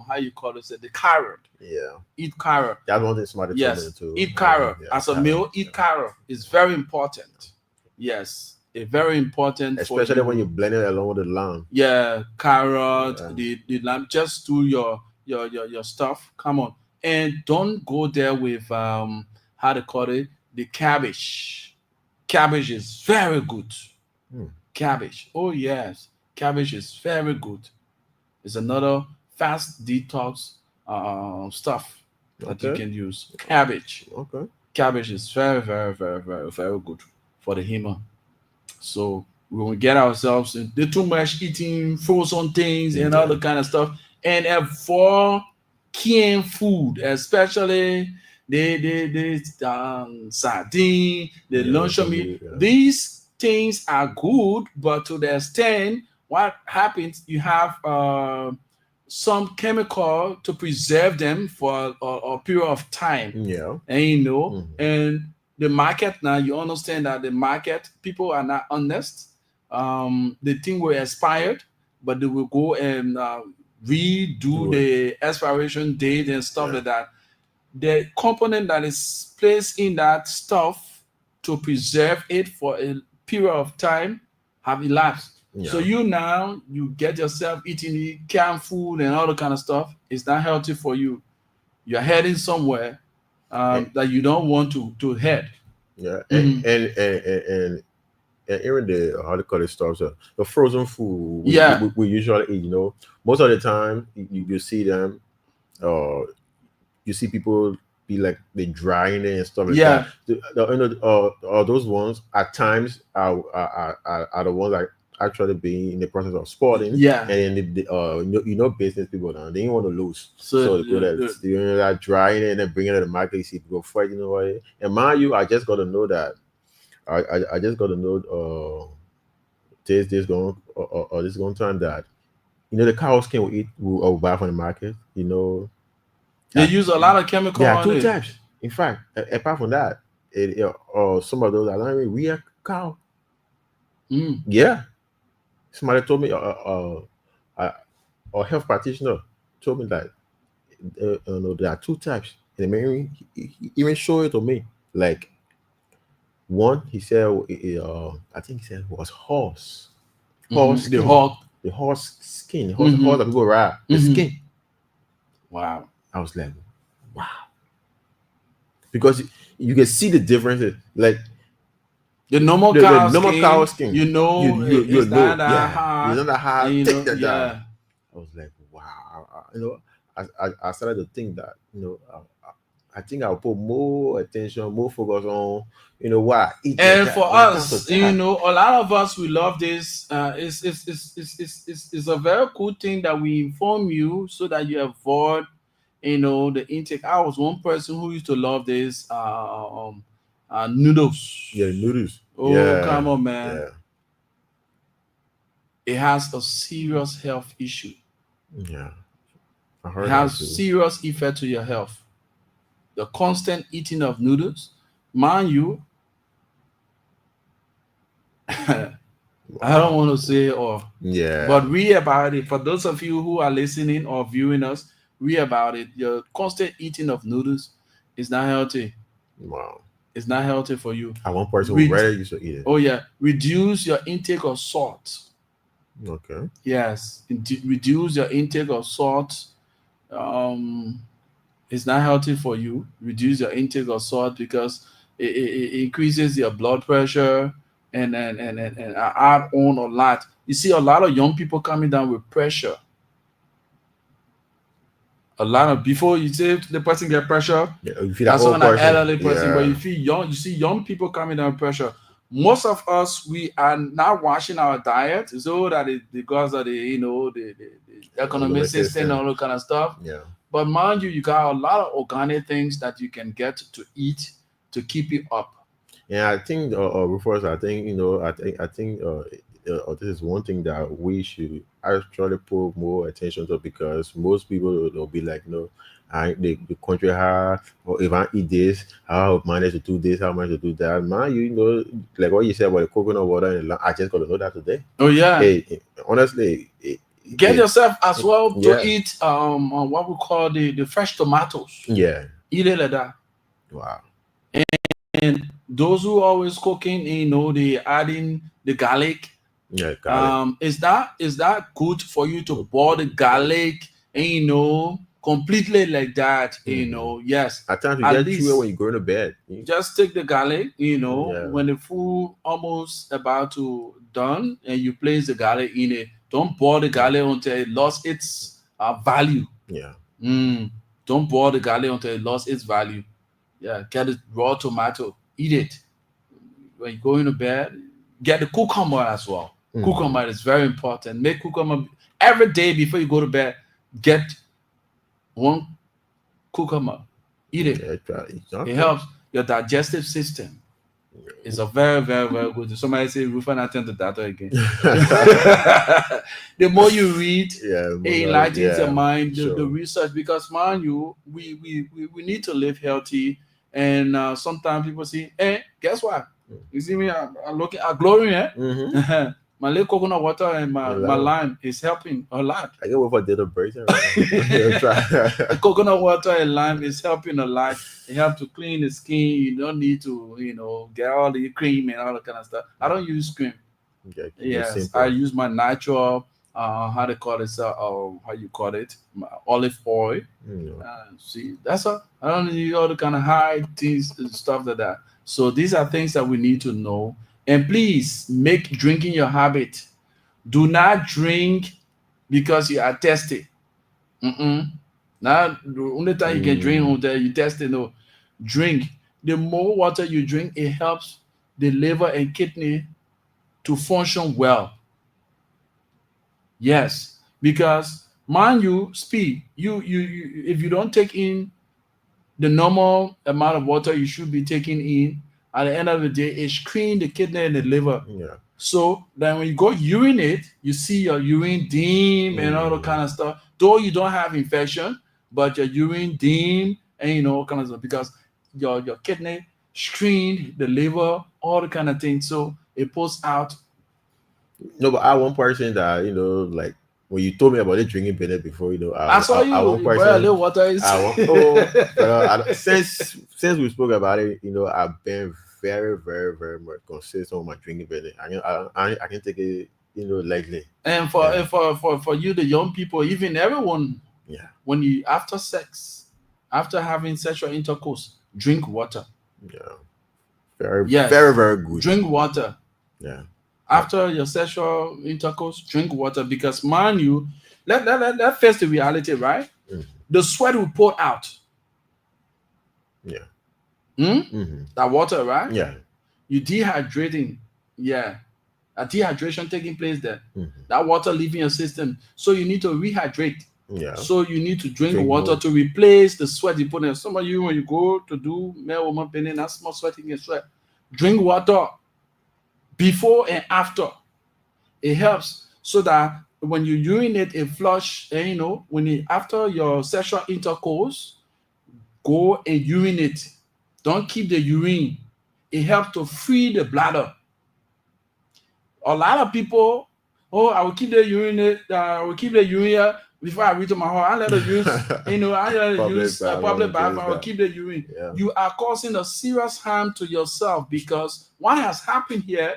Speaker 1: how you call it, the carrot.
Speaker 2: yeah.
Speaker 1: Eat carrot.
Speaker 2: That's one thing somebody told me
Speaker 1: Yes,
Speaker 2: too.
Speaker 1: eat carrot
Speaker 2: Yeah,
Speaker 1: as a
Speaker 2: carrot.
Speaker 1: meal. Eat carrot is very important. Yes, it's very important for
Speaker 2: Especially when you
Speaker 1: you.
Speaker 2: blend it along with the lamb.
Speaker 1: Yeah, carrot,
Speaker 2: Yeah.
Speaker 1: the lamb. Just do your stuff. Come on, and don't go there with how to call it, the cabbage. Cabbage is very good.
Speaker 2: Hmm.
Speaker 1: Cabbage. Oh yes, cabbage is very good. It's another fast detox stuff that you
Speaker 2: Okay.
Speaker 1: can use. Cabbage.
Speaker 2: Okay.
Speaker 1: Cabbage is very, very, very, very, very good for the human. So when we get ourselves into too much eating frozen things and all
Speaker 2: Yeah.
Speaker 1: the kind of stuff, and avoid canned food, especially the sardine, the
Speaker 2: Yeah.
Speaker 1: luncheon
Speaker 2: Some
Speaker 1: meat.
Speaker 2: meat. Yeah.
Speaker 1: These things are good, but to the extent, what happens, you have some chemical to preserve them for a period of time,
Speaker 2: Yeah.
Speaker 1: and
Speaker 2: Mhm.
Speaker 1: and the market now, you understand that the market people are not honest. The thing will expired, but they will go and redo
Speaker 2: Do it.
Speaker 1: the expiration date and stuff
Speaker 2: Yeah.
Speaker 1: like that. The component that is placed in that stuff to preserve it for a period of time have elapsed. So
Speaker 2: Yeah.
Speaker 1: you get yourself eating canned food and all the kind of stuff. It's not healthy for you. You're heading somewhere
Speaker 2: And,
Speaker 1: that you don't want to head.
Speaker 2: yeah.
Speaker 1: Mhm.
Speaker 2: And even the how to call it stuff. So the frozen food
Speaker 1: Yeah,
Speaker 2: we usually eat. Most of the time you see them. Uh, you see people be like they drying it and stuff like that.
Speaker 1: yeah,
Speaker 2: Those ones at times are the ones that actually being in the process of sporting,
Speaker 1: yeah.
Speaker 2: and then business people now they don't want to lose,
Speaker 1: So
Speaker 2: so they go there, that drying it and then bringing it to the market. You see people fight, what? And mind you, I just got to know that I just got to know this going or this going time that the cows can we eat or buy from the market,
Speaker 1: They use a lot of chemical
Speaker 2: There are
Speaker 1: on
Speaker 2: two
Speaker 1: it.
Speaker 2: types. In fact, apart from that, or some of those are not even real cow.
Speaker 1: Mm.
Speaker 2: Yeah, somebody told me, a health practitioner told me that no, there are two types. And he even showed it to me. Like one, he said, I think he said it was horse. Horse
Speaker 1: The
Speaker 2: skin.
Speaker 1: hawk.
Speaker 2: The horse skin. Horse that people ride. The
Speaker 1: Mhm.
Speaker 2: skin.
Speaker 1: Wow.
Speaker 2: I was like, wow. Because you can see the differences. Like
Speaker 1: The normal
Speaker 2: the
Speaker 1: cow
Speaker 2: normal
Speaker 1: skin,
Speaker 2: cow skin.
Speaker 1: you know,
Speaker 2: you
Speaker 1: it's
Speaker 2: know,
Speaker 1: not that
Speaker 2: yeah.
Speaker 1: hard.
Speaker 2: You know that hard.
Speaker 1: and you
Speaker 2: Take
Speaker 1: know,
Speaker 2: that
Speaker 1: yeah.
Speaker 2: down. I was like, wow. I started to think that, I think I'll put more attention, more focus on, what I eat.
Speaker 1: And
Speaker 2: like
Speaker 1: for
Speaker 2: that, when it comes
Speaker 1: us,
Speaker 2: to that.
Speaker 1: a lot of us, we love this. It's a very cool thing that we inform you so that you avoid, the intake. I was one person who used to love this noodles.
Speaker 2: Yeah, noodles.
Speaker 1: Oh,
Speaker 2: Yeah,
Speaker 1: come on, man.
Speaker 2: Yeah,
Speaker 1: It has a serious health issue.
Speaker 2: yeah. I
Speaker 1: It
Speaker 2: heard
Speaker 1: has
Speaker 2: that too.
Speaker 1: serious effect to your health. The constant eating of noodles, mind you, I don't want to say
Speaker 2: Yeah,
Speaker 1: but read about it. For those of you who are listening or viewing us, read about it. Your constant eating of noodles is not healthy.
Speaker 2: wow.
Speaker 1: It's not healthy for you.
Speaker 2: I one person
Speaker 1: Read-
Speaker 2: who rather used to eat it.
Speaker 1: Oh yeah, reduce your intake of salt.
Speaker 2: Okay.
Speaker 1: Yes, reduce your intake of salt. It's not healthy for you. Reduce your intake of salt because it increases your blood pressure and add on a lot. You see a lot of young people coming down with pressure. A lot of before you say the person get pressure,
Speaker 2: Yeah, you feel that
Speaker 1: that's
Speaker 2: whole
Speaker 1: on an
Speaker 2: person.
Speaker 1: elderly person.
Speaker 2: Yeah.
Speaker 1: But you see young people coming down with pressure. Most of us, we are not watching our diet so that because of the economic system and all that kind of stuff.
Speaker 2: Yeah.
Speaker 1: But mind you, you got a lot of organic things that you can get to eat to keep it up.
Speaker 2: And I think, Rufus, I think, this is one thing that we should actually put more attention to, because most people will be like, no, the country hard, or if I eat this, how I manage to do this, how I manage to do that. Man, like what you said about the coconut water, I just got to know that today.
Speaker 1: Oh yeah.
Speaker 2: Hey, honestly,
Speaker 1: Get yourself as well
Speaker 2: Yeah.
Speaker 1: to eat what we call the fresh tomatoes.
Speaker 2: Yeah.
Speaker 1: Eat it like that.
Speaker 2: Wow.
Speaker 1: And those who always cooking, they adding the garlic.
Speaker 2: Yeah, got
Speaker 1: Is that good for you to boil the garlic and completely like that? Yes.
Speaker 2: At times you
Speaker 1: At
Speaker 2: get
Speaker 1: least-
Speaker 2: through it when you go to bed.
Speaker 1: Just take the garlic,
Speaker 2: Yeah.
Speaker 1: when the food almost about to done, and you place the garlic in it. Don't boil the garlic until it lost its value.
Speaker 2: Yeah.
Speaker 1: Don't boil the garlic until it lost its value. Yeah, get a raw tomato, eat it. When you go into bed, get the cucumber as well.
Speaker 2: Mhm.
Speaker 1: Cucumber is very important. Make cucumber every day before you go to bed. Get one cucumber, eat it.
Speaker 2: Yeah, try it. Okay.
Speaker 1: It helps your digestive system. It's a very, very, very good. Somebody say, Rufa, not turn to that again. The more you read,
Speaker 2: Yeah,
Speaker 1: it enlightens your mind,
Speaker 2: sure.
Speaker 1: the research, because mind you, we need to live healthy. And sometimes people say, hey, guess what? You see me, I'm glowing, eh?
Speaker 2: Mm-hmm.
Speaker 1: My little coconut water and my lime is helping a lot.
Speaker 2: I get what for did a break. Try.
Speaker 1: Coconut water and lime is helping a lot. It helps to clean the skin. You don't need to, get all the cream and all that kind of stuff. I don't use cream.
Speaker 2: Okay,
Speaker 1: Yes, I use my natural, how they call it, how you call it, my olive oil. See, that's all. I don't need all the kind of high things and stuff like that. So these are things that we need to know. And please make drinking your habit. Do not drink because you are thirsty. Now, the only time you can drink until you thirsty, no. Drink. The more water you drink, it helps the liver and kidney to function well. Yes, because mind you, speed. You if you don't take in the normal amount of water you should be taking in, at the end of the day, it screens the kidney and the liver.
Speaker 2: Yeah.
Speaker 1: So then when you go urinate, you see your urine dim and all that kind of stuff. Though you don't have infection, but your urine dim, and all kinds of stuff, because your kidney screened the liver, all the kind of things. So it pulls out.
Speaker 2: No, but I one person that like when you told me about it drinking Bennett before,
Speaker 1: I saw you.
Speaker 2: I one
Speaker 1: Boy, a
Speaker 2: person.
Speaker 1: little water is.
Speaker 2: Since we spoke about it, I've been very, very, very much consistent on my drinking Bennett. I can take it, lightly.
Speaker 1: And for you, the young people, even everyone,
Speaker 2: Yeah.
Speaker 1: when you after sex, after having sexual intercourse, drink water.
Speaker 2: Yeah. Very,
Speaker 1: Yes.
Speaker 2: very, very good.
Speaker 1: Drink water.
Speaker 2: Yeah.
Speaker 1: After your sexual intercourse, drink water, because man, you let face the reality, right?
Speaker 2: Mhm.
Speaker 1: The sweat will pour out.
Speaker 2: Yeah.
Speaker 1: Hmm? That water, right?
Speaker 2: Yeah.
Speaker 1: You dehydrating. Yeah. A dehydration taking place there.
Speaker 2: Mhm.
Speaker 1: That water leaving your system. So you need to rehydrate.
Speaker 2: Yeah.
Speaker 1: So you need to drink water
Speaker 2: more.
Speaker 1: to replace the sweat you put in. Some of you, when you go to do male woman painting, that's more sweating and sweat. Drink water before and after. It helps so that when you urinate, it flush. And when after your sexual intercourse, go and urinate. Don't keep the urine. It helps to free the bladder. A lot of people, I will keep the urine. I will keep the urine before I reach to my home. I let it use, I let it use a public bathroom. I will keep the urine.
Speaker 2: Yeah.
Speaker 1: You are causing a serious harm to yourself, because what has happened here,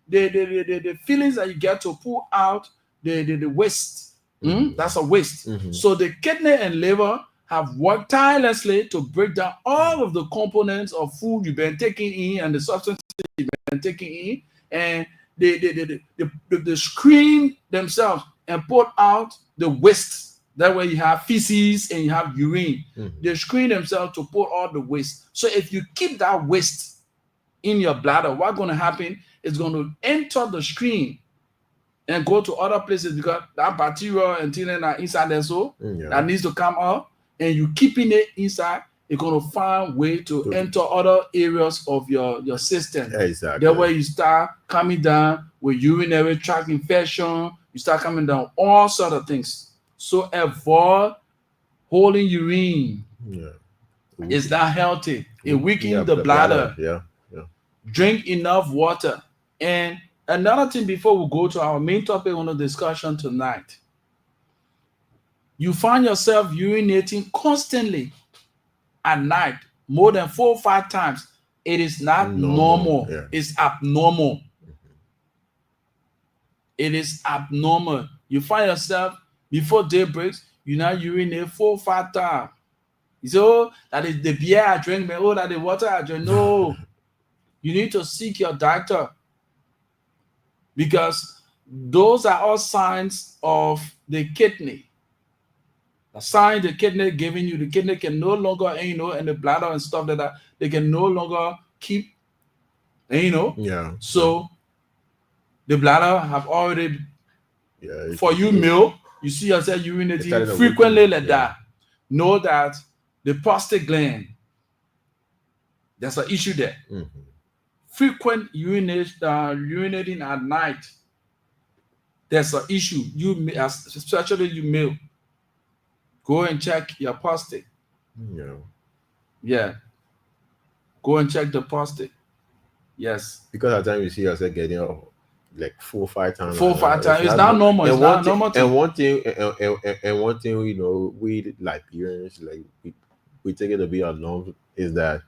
Speaker 1: the feelings that you get to pull out the waste. That's a waste.
Speaker 2: Mhm.
Speaker 1: So the kidney and liver have worked tirelessly to break down all of the components of food you've been taking in and the substances you've been taking in, and they screen themselves and put out the waste. That way you have feces and you have urine.
Speaker 2: Mhm.
Speaker 1: They screen themselves to put out the waste. So if you keep that waste in your bladder, what's going to happen is going to enter the screen and go to other places, because that bacteria and things that are inside there, so
Speaker 2: Yeah.
Speaker 1: that needs to come out, and you keeping it inside, it's going to find way to enter other areas of your system.
Speaker 2: Exactly.
Speaker 1: That way you start coming down with urinary tract infection, you start coming down all sort of things. So avoid holding urine.
Speaker 2: Yeah.
Speaker 1: It's not healthy. It weakens
Speaker 2: Yeah,
Speaker 1: the bladder.
Speaker 2: Yeah.
Speaker 1: Drink enough water. And another thing before we go to our main topic on the discussion tonight, you find yourself urinating constantly at night, more than 4 or 5 times. It is not normal.
Speaker 2: Yeah.
Speaker 1: It's abnormal. It is abnormal. You find yourself before daybreak, you now urinate 4 or 5 times. You say, oh, that is the beer I drink, man. Oh, that is the water I drink. No. You need to seek your doctor, because those are all signs of the kidney. A sign the kidney giving you, the kidney can no longer, and the bladder and stuff like that, they can no longer keep,
Speaker 2: Yeah.
Speaker 1: So the bladder have already,
Speaker 2: Yeah.
Speaker 1: for you male, you see yourself urinating
Speaker 2: started
Speaker 1: frequently
Speaker 2: working,
Speaker 1: like
Speaker 2: yeah.
Speaker 1: that. Know that the prostate gland, there's an issue there.
Speaker 2: Mhm.
Speaker 1: Frequent urinating at night, there's an issue. Especially you male, go and check your prostate.
Speaker 2: Yeah.
Speaker 1: Yeah, go and check the prostate. Yes,
Speaker 2: Because at times you see yourself getting up like 4 or 5 times.
Speaker 1: 4 or 5 times. It's not normal. It's not normal.
Speaker 2: And one thing, we Liberians, like we take it to be our norm, is that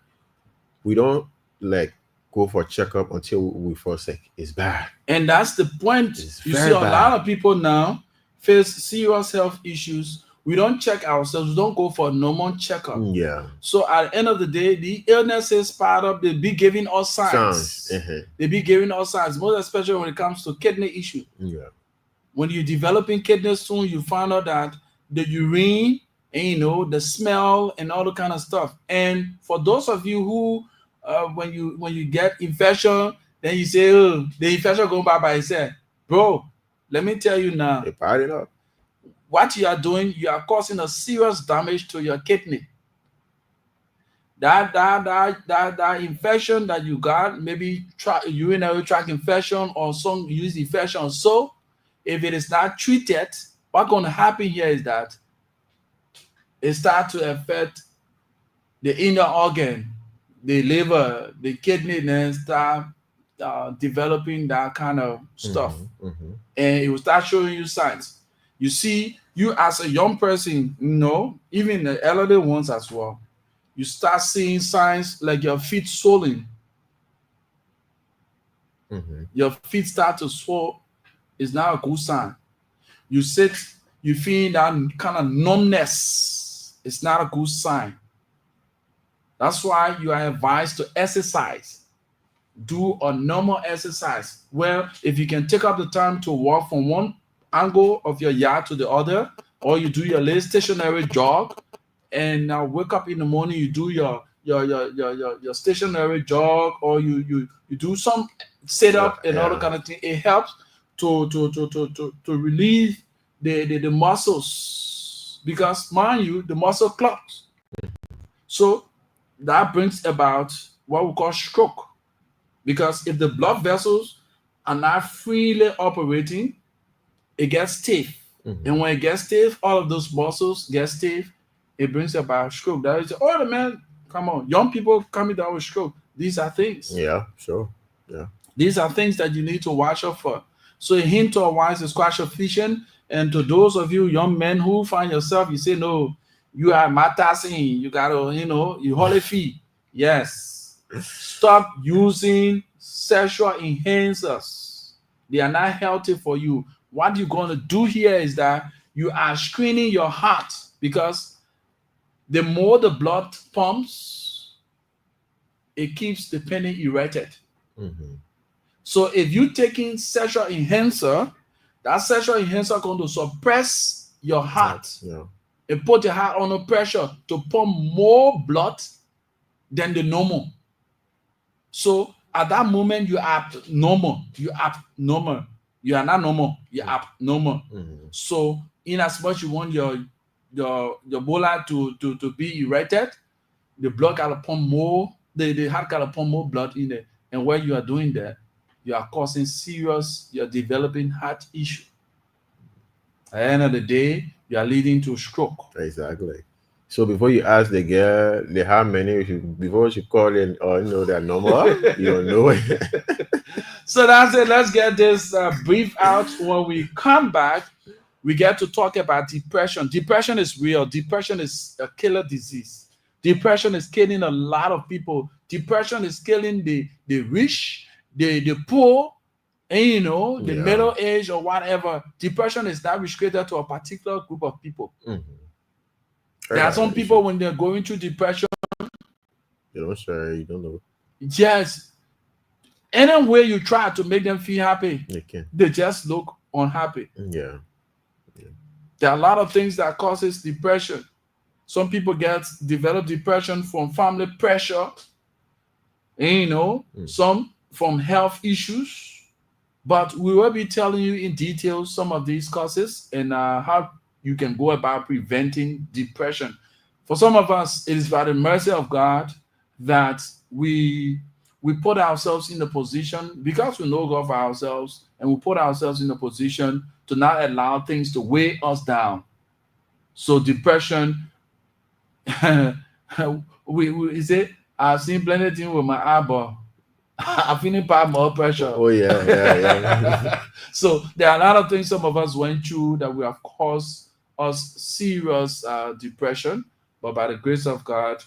Speaker 2: we don't like go for checkup until we fall sick. It's bad.
Speaker 1: And that's the point.
Speaker 2: It's
Speaker 1: You
Speaker 2: very
Speaker 1: see, a
Speaker 2: bad.
Speaker 1: lot of people now face serious health issues. We don't check ourselves. We don't go for a normal checkup.
Speaker 2: Yeah.
Speaker 1: So at the end of the day, the illnesses part of, they be giving us signs. They be giving us signs, most especially when it comes to kidney issue.
Speaker 2: Yeah.
Speaker 1: When you're developing kidney stone, you find out that the urine, and the smell and all the kind of stuff. And for those of you who, when you get infection, then you say, oh, the infection going by itself. Bro, let me tell you now,
Speaker 2: They piled it up.
Speaker 1: what you are doing, you are causing a serious damage to your kidney. That infection that you got, maybe urinary tract infection or some yeast infection. So if it is not treated, what's going to happen here is that it starts to affect the inner organ, the liver, the kidney, and start developing that kind of stuff.
Speaker 2: Mm-hmm.
Speaker 1: And it will start showing you signs. You see, you as a young person, even the elderly ones as well, you start seeing signs like your feet swelling.
Speaker 2: Mm-hmm.
Speaker 1: Your feet start to swell. It's not a good sign. You sit, you feel that kind of numbness. It's not a good sign. That's why you are advised to exercise. Do a normal exercise. Well, if you can take up the time to walk from one angle of your yard to the other, or you do your little stationary jog, and wake up in the morning, you do your stationary jog, or you do some sit up and all that kind of thing. It helps to relieve the muscles, because mind you, the muscle clots. So that brings about what we call stroke, because if the blood vessels are not freely operating, it gets stiff.
Speaker 2: Mm-hmm.
Speaker 1: And when it gets stiff, all of those muscles get stiff. It brings about stroke. That is, oh, the man, come on, young people coming down with stroke. These are things.
Speaker 2: Yeah, sure. Yeah.
Speaker 1: These are things that you need to watch out for. So a hint to a wise is squash of fishing. And to those of you young men who find yourself, you say, no, you are matasing, you gotta, you holy fee. Yes. Stop using sexual enhancers. They are not healthy for you. What you're going to do here is that you are screening your heart, because the more the blood pumps, it keeps the penny erected.
Speaker 2: Mm-hmm.
Speaker 1: So if you're taking sexual enhancer, that sexual enhancer is going to suppress your heart.
Speaker 2: Yeah.
Speaker 1: It put your heart under pressure to pump more blood than the normal. So at that moment, you are normal. You are normal. You are not normal. You are abnormal.
Speaker 2: Mm-hmm.
Speaker 1: So in as much you want your bola to be erected, the blood gotta pump more. The heart gotta pump more blood in there. And when you are doing that, you are causing you're developing heart issue. At the end of the day, you are leading to stroke.
Speaker 2: Exactly. So before you ask the girl, how many, before she call in, or they're normal, you don't know it.
Speaker 1: So that's it. Let's get this brief out. When we come back, we get to talk about depression. Depression is real. Depression is a killer disease. Depression is killing a lot of people. Depression is killing the rich, the poor, and the middle age or whatever. Depression is not restricted to a particular group of people.
Speaker 2: Mm-hmm.
Speaker 1: There are some people, when they're going through depression,
Speaker 2: you don't share, you don't know.
Speaker 1: Yes. Any way you try to make them feel happy, they just look unhappy.
Speaker 2: Yeah.
Speaker 1: There are a lot of things that causes depression. Some people develop depression from family pressure, some from health issues. But we will be telling you in detail some of these causes and how you can go about preventing depression. For some of us, it is by the mercy of God that we put ourselves in a position, because we know God for ourselves, and we put ourselves in a position to not allow things to weigh us down. So depression, we say, I've seen plenty of things with my eyeball. I'm feeling bad, more pressure.
Speaker 2: Oh, yeah.
Speaker 1: So there are a lot of things some of us went through that will have caused us serious depression, but by the grace of God,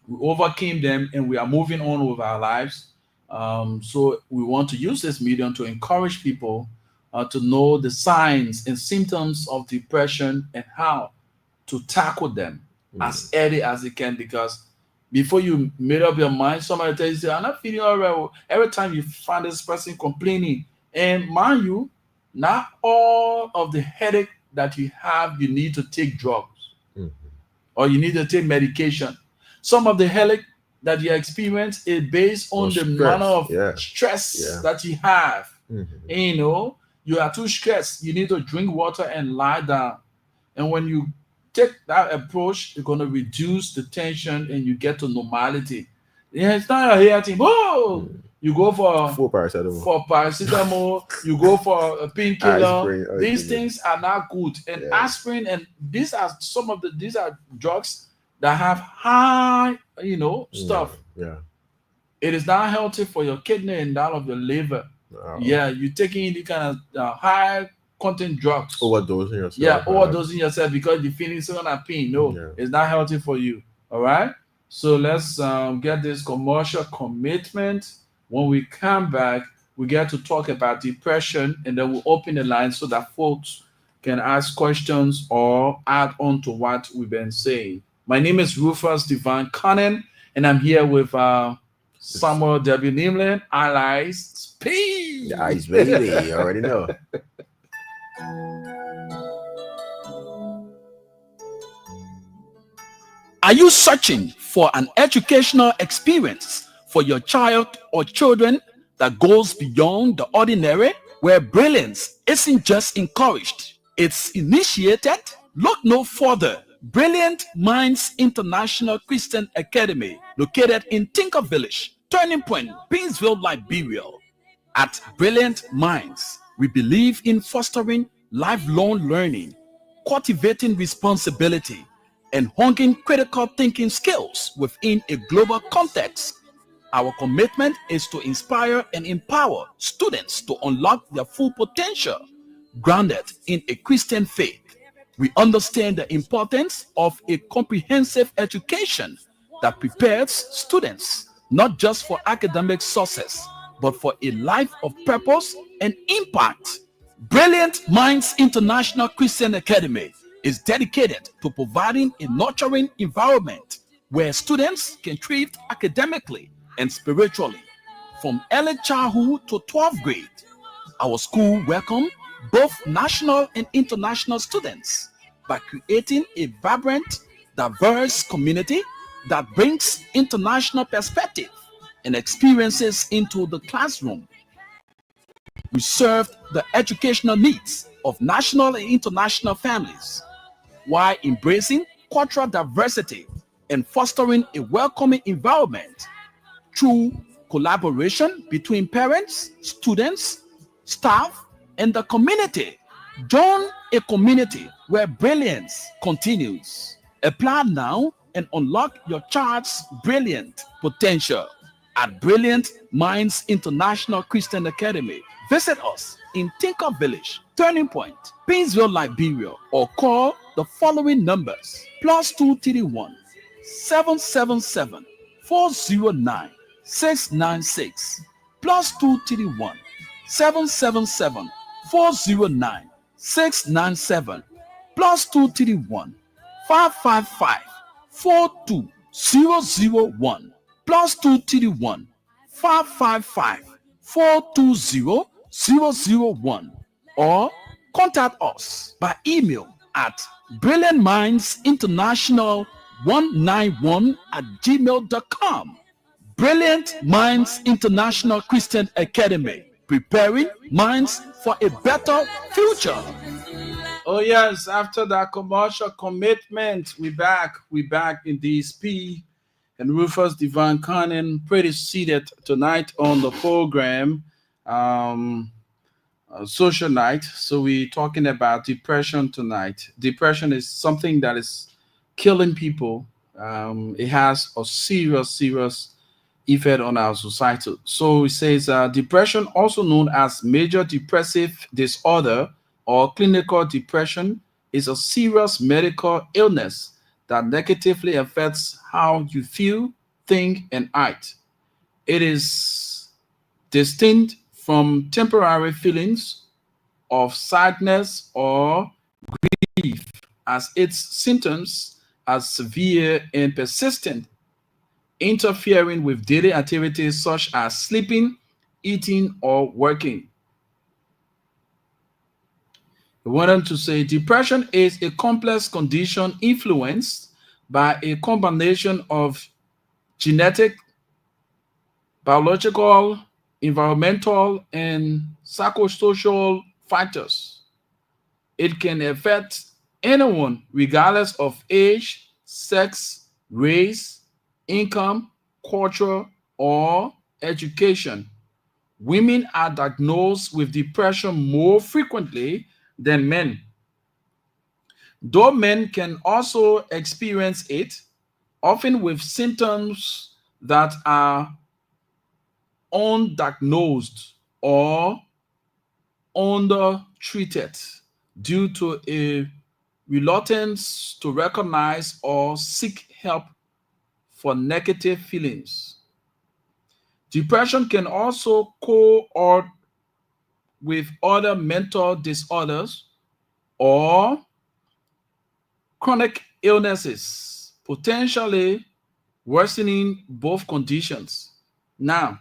Speaker 1: we overcame them and we are moving on with our lives. So we want to use this medium to encourage people to know the signs and symptoms of depression and how to tackle them as early as they can, because before you made up your mind, somebody tells you, I'm not feeling all right. Every time you find this person complaining, and mind you, not all of the headache that you have, you need to take drugs or you need to take medication. Some of the headache that you experience is based on the manner of stress that you have. And, you are too stressed. You need to drink water and lie down. And when you take that approach, you're going to reduce the tension and you get to normality. Yeah, it's not your hair thing. Whoa! You go
Speaker 2: Full paracetamol.
Speaker 1: for paracetamol, you go for a painkiller.
Speaker 2: Aspirin,
Speaker 1: These
Speaker 2: everything.
Speaker 1: things are not good. And
Speaker 2: Yeah.
Speaker 1: aspirin, and these are some of these are drugs that have high, stuff.
Speaker 2: Yeah.
Speaker 1: It is not healthy for your kidney and that of your liver. Yeah, you're taking any kind of high content drugs.
Speaker 2: Overdosing yourself.
Speaker 1: Yeah, overdosing yourself because you're feeling some kind of pain. No,
Speaker 2: Yeah.
Speaker 1: it's not healthy for you. All right. So let's get this commercial commitment. When we come back, we get to talk about depression, and then we'll open the line so that folks can ask questions or add on to what we've been saying. My name is Rufus Divine Cannon, and I'm here with Samuel W. Nimlin, allies Speed.
Speaker 2: The ice baby, you already know.
Speaker 1: Are you searching for an educational experience for your child or children that goes beyond the ordinary, where brilliance isn't just encouraged, it's initiated? Look no further. Brilliant Minds International Christian Academy, located in Tinker Village, Turning Point, Beansville, Liberia. At Brilliant Minds, we believe in fostering lifelong learning, cultivating responsibility, and honing critical thinking skills within a global context. Our commitment is to inspire and empower students to unlock their full potential, grounded in a Christian faith. We understand the importance of a comprehensive education that prepares students not just for academic success, but for a life of purpose and impact. Brilliant Minds International Christian Academy is dedicated to providing a nurturing environment where students can thrive academically and spiritually from early childhood to 12th grade. Our school welcomes both national and international students by creating a vibrant, diverse community that brings international perspective and experiences into the classroom. We serve the educational needs of national and international families while embracing cultural diversity and fostering a welcoming environment through collaboration between parents, students, staff, and the community. Join a community where brilliance continues. Apply now and unlock your child's brilliant potential at Brilliant Minds International Christian Academy. Visit us in Tinker Village, Turning Point, Painesville, Liberia, or call the following numbers: +231 777 409 696, +231 777 409 697, +231 555 42001, +231 555 42001, or contact us by email at brilliantmindsinternational191@gmail.com. Brilliant Minds International Christian Academy, preparing minds for a better future. Oh yes, after that commercial commitment, we back in DSP, and Rufus Divine Cannon, pretty seated tonight on the program, social night. So we're talking about depression tonight. Depression is something that is killing people. It has a serious effect on our society. So it says depression, also known as major depressive disorder or clinical depression, is a serious medical illness that negatively affects how you feel, think, and act. It is distinct from temporary feelings of sadness or grief, as its symptoms are severe and persistent, interfering with daily activities such as sleeping, eating, or working. We wanted to say depression is a complex condition influenced by a combination of genetic, biological, environmental, and psychosocial factors. It can affect anyone regardless of age, sex, race, income, culture, or education. Women are diagnosed with depression more frequently than men. Though men can also experience it, often with symptoms that are undiagnosed or undertreated due to a reluctance to recognize or seek help for negative feelings. Depression can also cohort with other mental disorders or chronic illnesses, potentially worsening both conditions. Now,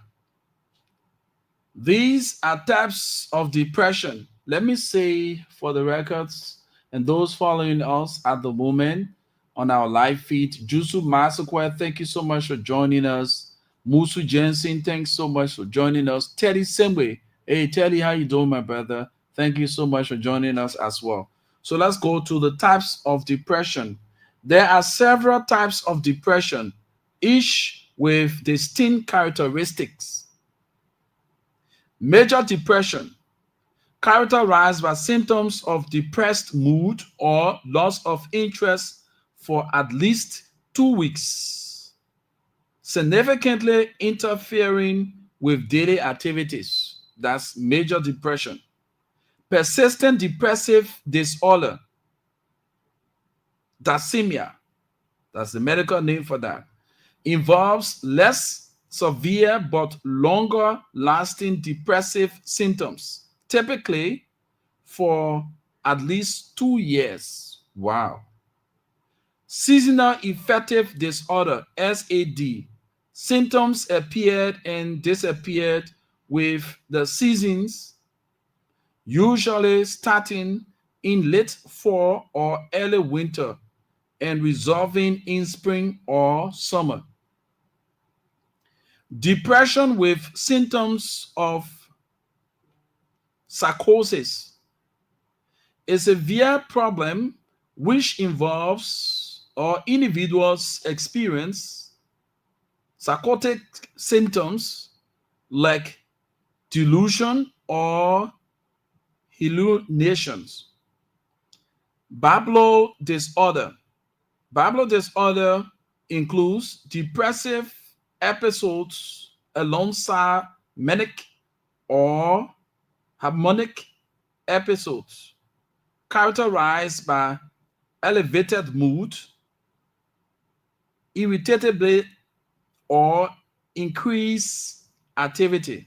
Speaker 1: these are types of depression. Let me say for the records and those following us at the moment on our live feed, Jusu Masakwe, thank you so much for joining us. Musu Jensen, thanks so much for joining us. Teddy Semwe, hey Teddy, how you doing, my brother? Thank you so much for joining us as well. So let's go to the types of depression. There are several types of depression, each with distinct characteristics. Major depression, characterized by symptoms of depressed mood or loss of interest for at least 2 weeks, significantly interfering with daily activities. That's major depression. Persistent depressive disorder, dysemia, that's the medical name for that, involves less severe but longer lasting depressive symptoms, typically for at least 2 years. Wow. Seasonal affective disorder, SAD, symptoms appeared and disappeared with the seasons, usually starting in late fall or early winter and resolving in spring or summer. Depression with symptoms of psychosis, a severe problem which involves or individuals experience psychotic symptoms like delusion or hallucinations. Bipolar disorder. Bipolar disorder includes depressive episodes alongside manic or harmonic episodes characterized by elevated mood, irritability, or increased activity.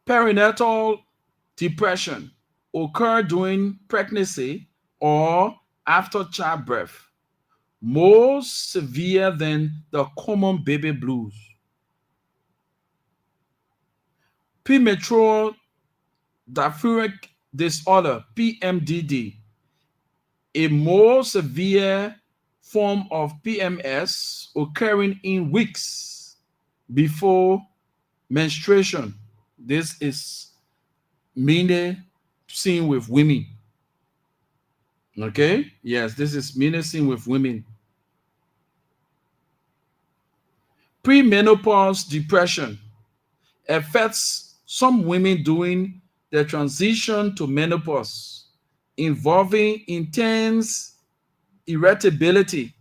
Speaker 1: Perinatal depression occurs during pregnancy or after childbirth, more severe than the common baby blues. Premature diaphragmatic disorder, PMDD, a more severe form of PMS occurring in weeks before menstruation. This is mainly seen with women. Okay? Yes, this is mainly seen with women. Premenopause depression affects some women during the transition to menopause, involving intense irritability,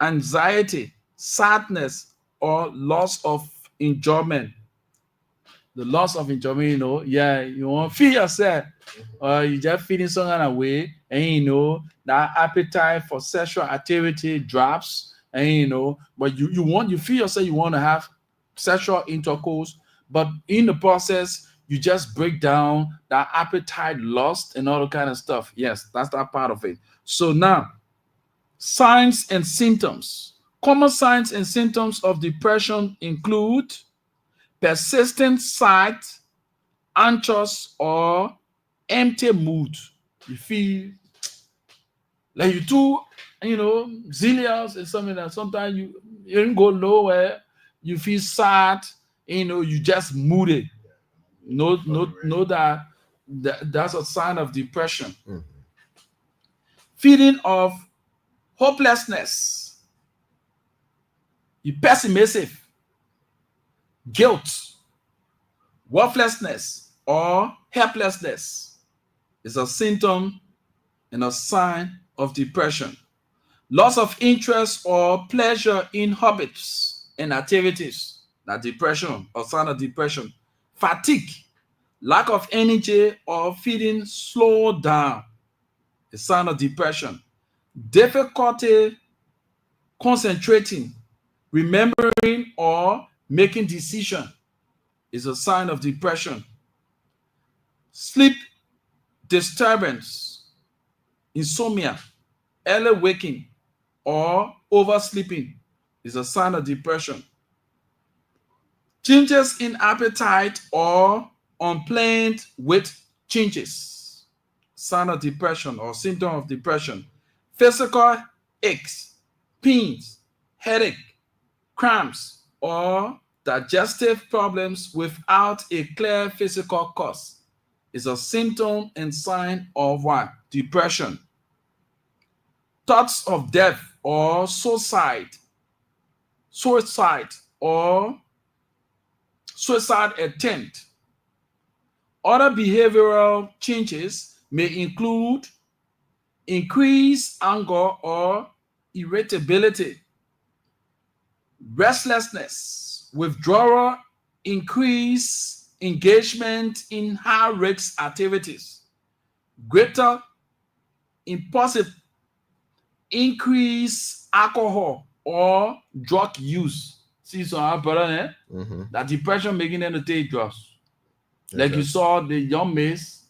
Speaker 1: anxiety, sadness, or loss of enjoyment. The loss of enjoyment, you want to feel yourself, or you just feeling some kind of way, and that appetite for sexual activity drops, and but you feel yourself, you want to have sexual intercourse, but in the process, you just break down, that appetite lost and all that kind of stuff. Yes, that's that part of it. So now, signs and symptoms. Common signs and symptoms of depression include persistent sad, anxious, or empty mood. You feel like you too, zealous and something that sometimes you don't go nowhere. You feel sad, you just moody. Know that's a sign of depression.
Speaker 2: Mm-hmm.
Speaker 1: Feeling of hopelessness, pessimistic, guilt, worthlessness, or helplessness is a symptom and a sign of depression. Loss of interest or pleasure in hobbies and activities, that depression or sign of depression. Fatigue, lack of energy or feeling slowed down, a sign of depression. Difficulty concentrating, remembering, or making decision is a sign of depression. Sleep disturbance, insomnia, early waking, or oversleeping is a sign of depression. Changes in appetite or unplanned weight changes, sign of depression or symptom of depression. Physical aches, pains, headache, cramps, or digestive problems without a clear physical cause is a symptom and sign of what? Depression. Thoughts of death or suicide or suicide attempt. Other behavioral changes may include increased anger or irritability, restlessness, withdrawal, increased engagement in high-risk activities, greater impulsive, increased alcohol or drug use. See some brother, that depression making them to take drugs. Like you saw the young maids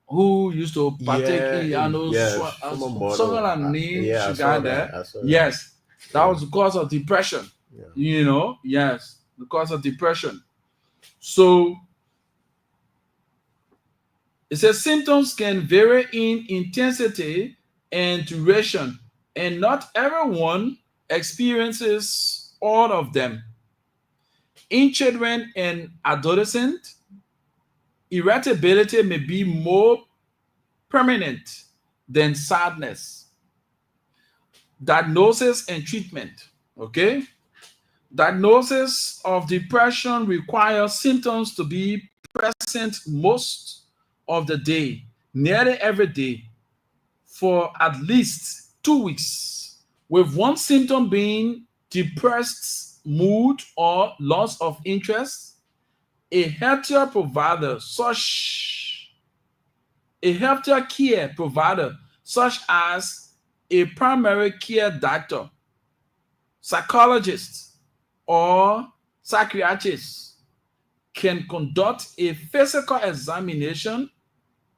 Speaker 1: who used to partake in sugar and sugar there. Yes, that was because of depression. You know, yes, because of depression. So it says symptoms can vary in intensity and duration, and not everyone experiences all of them. In children and adolescents, irritability may be more permanent than sadness. Diagnosis and treatment. Okay? Diagnosis of depression requires symptoms to be present most of the day, nearly every day, for at least 2 weeks, with one symptom being depressed mood or loss of interest. A healthcare care provider such as a primary care doctor, psychologist, or psychiatrist can conduct a physical examination,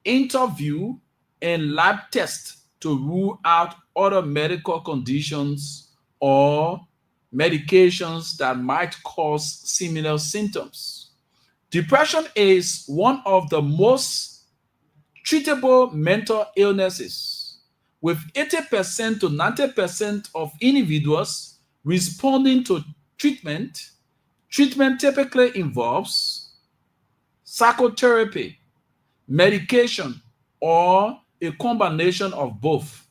Speaker 1: interview, and lab test to rule out other medical conditions or medications that might cause similar symptoms. Depression is one of the most treatable mental illnesses, with 80% to 90% of individuals responding to treatment. Treatment typically involves psychotherapy, medication, or a combination of both.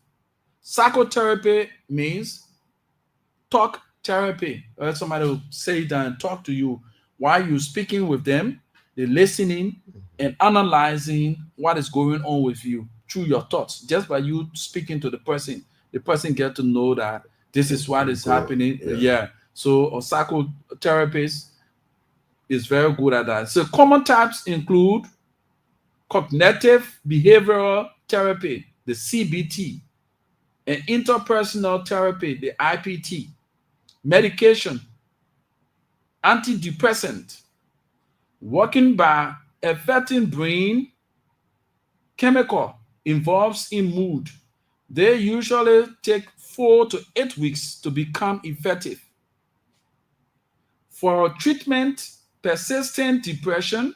Speaker 1: Psychotherapy means talk therapy. Somebody will sit down and talk to you while you're speaking with them. They're listening and analyzing what is going on with you through your thoughts. Just by you speaking to the person get to know that this is what is happening. So a psychotherapist is very good at that. So common types include cognitive behavioral therapy, the CBT, and interpersonal therapy, the IPT, medication, antidepressant, working by affecting brain chemical involves in mood. They usually take 4 to 8 weeks to become effective. For treatment, persistent depression,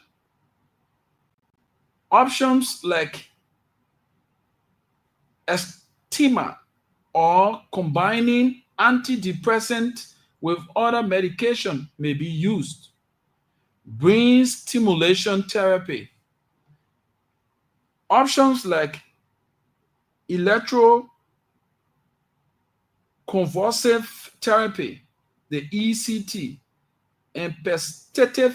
Speaker 1: options like estima or combining antidepressant with other medication may be used. Brain stimulation therapy. Options like electroconvulsive therapy, the ECT, and persistent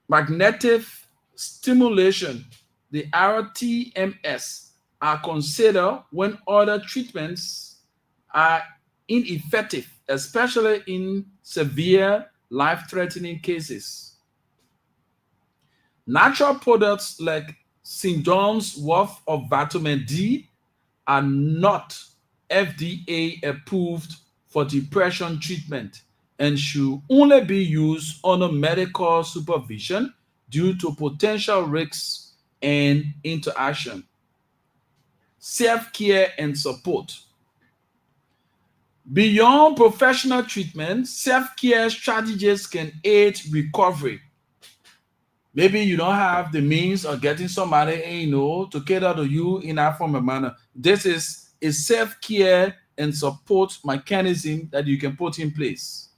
Speaker 1: magnetic stimulation, the RTMS, are considered when other treatments are ineffective, especially in severe life-threatening cases. Natural products like St. John's wort of vitamin D are not FDA approved for depression treatment and should only be used under medical supervision due to potential risks and interaction. Self-care and support. Beyond professional treatment, self-care strategies can aid recovery. Maybe you don't have the means of getting somebody, to cater to you in that form of manner. This is a self-care and support mechanism that you can put in place.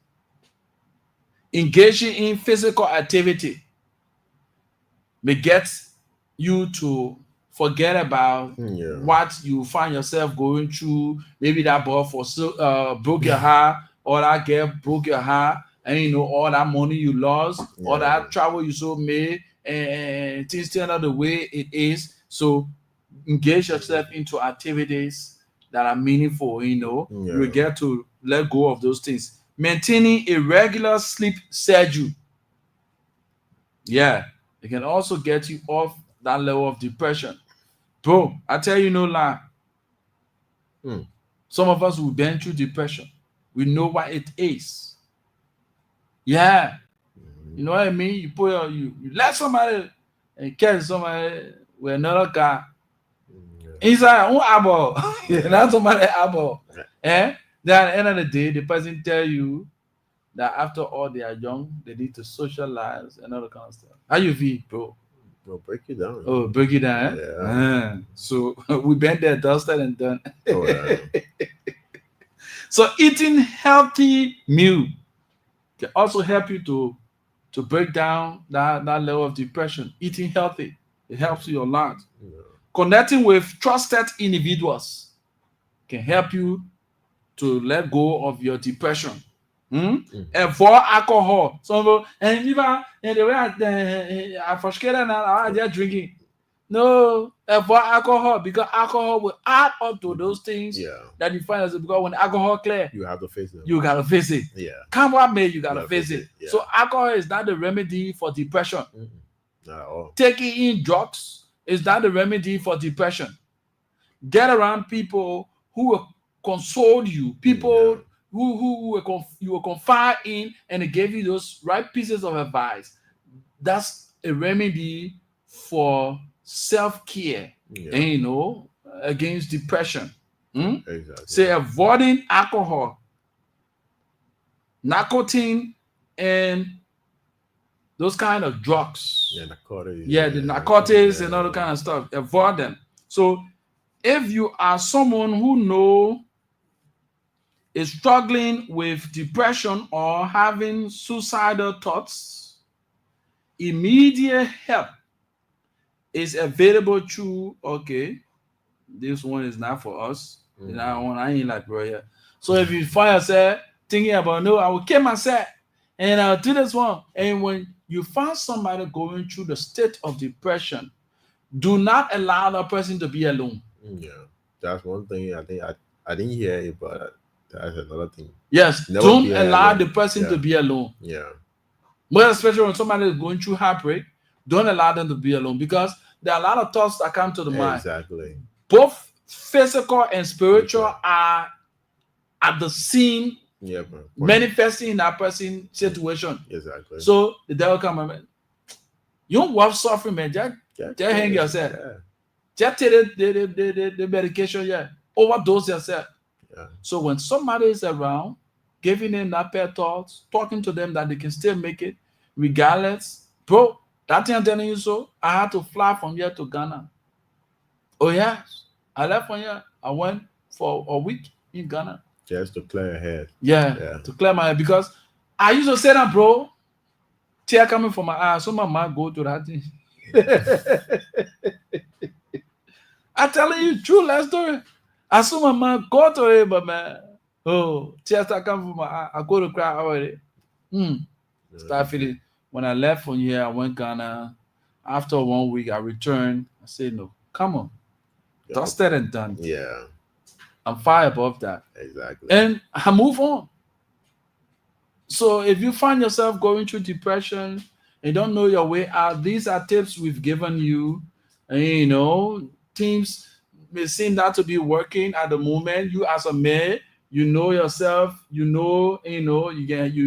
Speaker 1: Engaging in physical activity may get you to forget about what you find yourself going through. Maybe that boy broke your heart, or that girl broke your heart, and all that money you lost, all that travel you so made, and things turn out the way it is. So engage yourself into activities that are meaningful. You get to let go of those things. Maintaining a regular sleep schedule. Yeah, it can also get you off that level of depression. Bro, I tell you no lie. Some of us who've been through depression, we know what it is. Yeah. You know what I mean? You let somebody and catch somebody with another car. Inside eyeball. Not somebody eyeball. Then at the end of the day, the person tell you that after all they are young, they need to socialize and all that kind of stuff. How you feel, bro?
Speaker 2: Bro, break it down.
Speaker 1: Oh, break it down.
Speaker 2: Yeah.
Speaker 1: So we been there, dusted and done.
Speaker 2: Oh, yeah.
Speaker 1: So eating healthy meal can also help you to break down that level of depression. Eating healthy, it helps you a lot.
Speaker 2: Yeah.
Speaker 1: Connecting with trusted individuals can help you to let go of your depression. Avoid alcohol. So, and even the way I frustrated now, I'm just drinking. No, avoid alcohol, because alcohol will add up to those things that you find. Because when alcohol clear,
Speaker 2: you have to face it.
Speaker 1: You gotta face it.
Speaker 2: Yeah.
Speaker 1: Come what may, you gotta face it.
Speaker 2: Yeah.
Speaker 1: So alcohol is not the remedy for depression.
Speaker 2: Not at all.
Speaker 1: Taking in drugs is not the remedy for depression. Get around people who will console you, people who you will confide in, and they gave you those right pieces of advice. That's a remedy for self-care, against depression.
Speaker 2: Exactly.
Speaker 1: Say avoiding alcohol, nicotine, and those kind of drugs.
Speaker 2: Yeah, narcotics.
Speaker 1: The narcotics and all that kind of stuff. Avoid them. So if you are someone who is struggling with depression or having suicidal thoughts, immediate help is available through, this one is not for us. I ain't like, bro, yeah. So if you find yourself thinking about, no, I will kill myself and I'll do this one. And when you find somebody going through the state of depression, do not allow that person to be alone.
Speaker 2: Yeah, that's one thing I think I didn't hear it, but that's another thing.
Speaker 1: Yes, don't allow the person to be alone.
Speaker 2: Yeah.
Speaker 1: More especially when somebody is going through heartbreak, don't allow them to be alone, because there are a lot of thoughts that come to the mind.
Speaker 2: Exactly.
Speaker 1: Both physical and spiritual are at the scene, manifesting in that person's situation.
Speaker 2: Exactly.
Speaker 1: So the devil come and you don't want suffering, man. Just hang yourself. Just take the medication, overdose yourself. So when somebody is around, giving them that pair thoughts, talking to them that they can still make it, regardless, bro, that thing I'm telling you, so I had to fly from here to Ghana. Oh yes, I left from here. I went for a week in Ghana.
Speaker 2: Just to clear your head.
Speaker 1: To clear my head, because I used to say that, bro, tear coming from my eyes, so my mind go to that thing. I'm telling you, true life story. I saw my mind go to it, but man, Oh, tears start coming from my eye. I go to cry already. Start feeling. When I left from here, I went Ghana. After 1 week, I returned. I said, no, come on, dusted and done.
Speaker 2: Yeah,
Speaker 1: I'm far above that.
Speaker 2: exactly.
Speaker 1: And I move on. So if you find yourself going through depression and don't know your way out, these are tips we've given you. And, you know, things may seem not to be working at the moment. You as a man, you know yourself, you've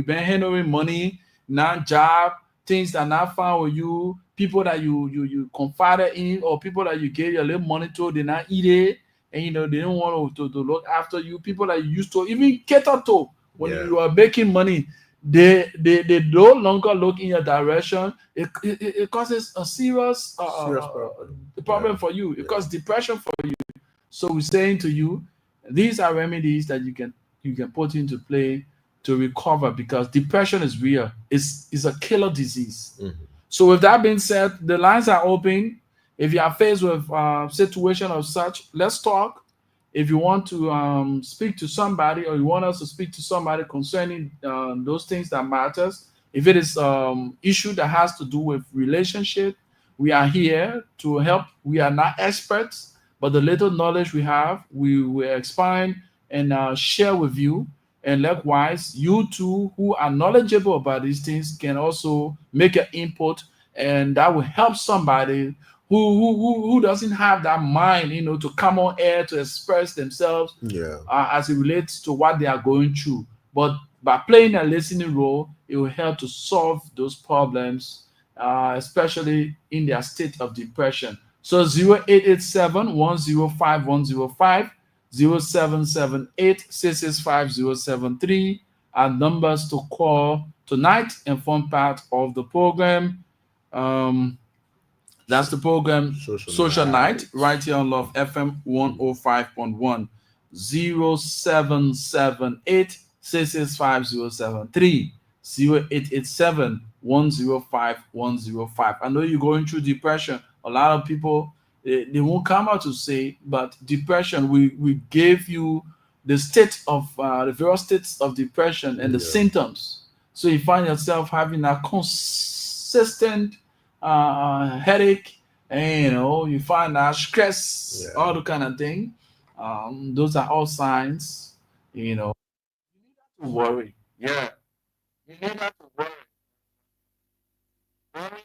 Speaker 1: been handling money, not job, things that are not fine with you, people that you confided in, or people that you gave your little money to, they not eat it, and they don't want to look after you, people that you used to even cater to when
Speaker 2: Yeah.
Speaker 1: you are making money, they no longer look in your direction. It causes a serious
Speaker 2: Serious problem.
Speaker 1: problem for you. It causes depression for you. So we're saying to you, these are remedies that you can put into play to recover, because depression is real. It's a killer disease. So with that being said, the lines are open. If you are faced with a situation of such, let's talk. If you want to speak to somebody, or you want us to speak to somebody concerning those things that matters, if it is issue that has to do with relationship, we are here to help. We are not experts, but the little knowledge we have, we will expand and share with you. And likewise, you too, who are knowledgeable about these things, can also make an input, and that will help somebody who doesn't have that mind, to come on air to express themselves
Speaker 2: Yeah.
Speaker 1: as it relates to what they are going through. But by playing a listening role, it will help to solve those problems, especially in their state of depression. So 0887 105 105, 0778 665 073 are numbers to call tonight and form part of the program. That's the program Social Night right here on Love FM 105.1, 0778 665 073, 0887 105 105. I know you're going through depression. A lot of people, they won't come out to say, but depression, we gave you the the various states of depression and the symptoms. So you find yourself having a consistent headache, and you find that stress, all the kind of thing. Those are all signs. You need to worry. Yeah, you need not to worry. Worry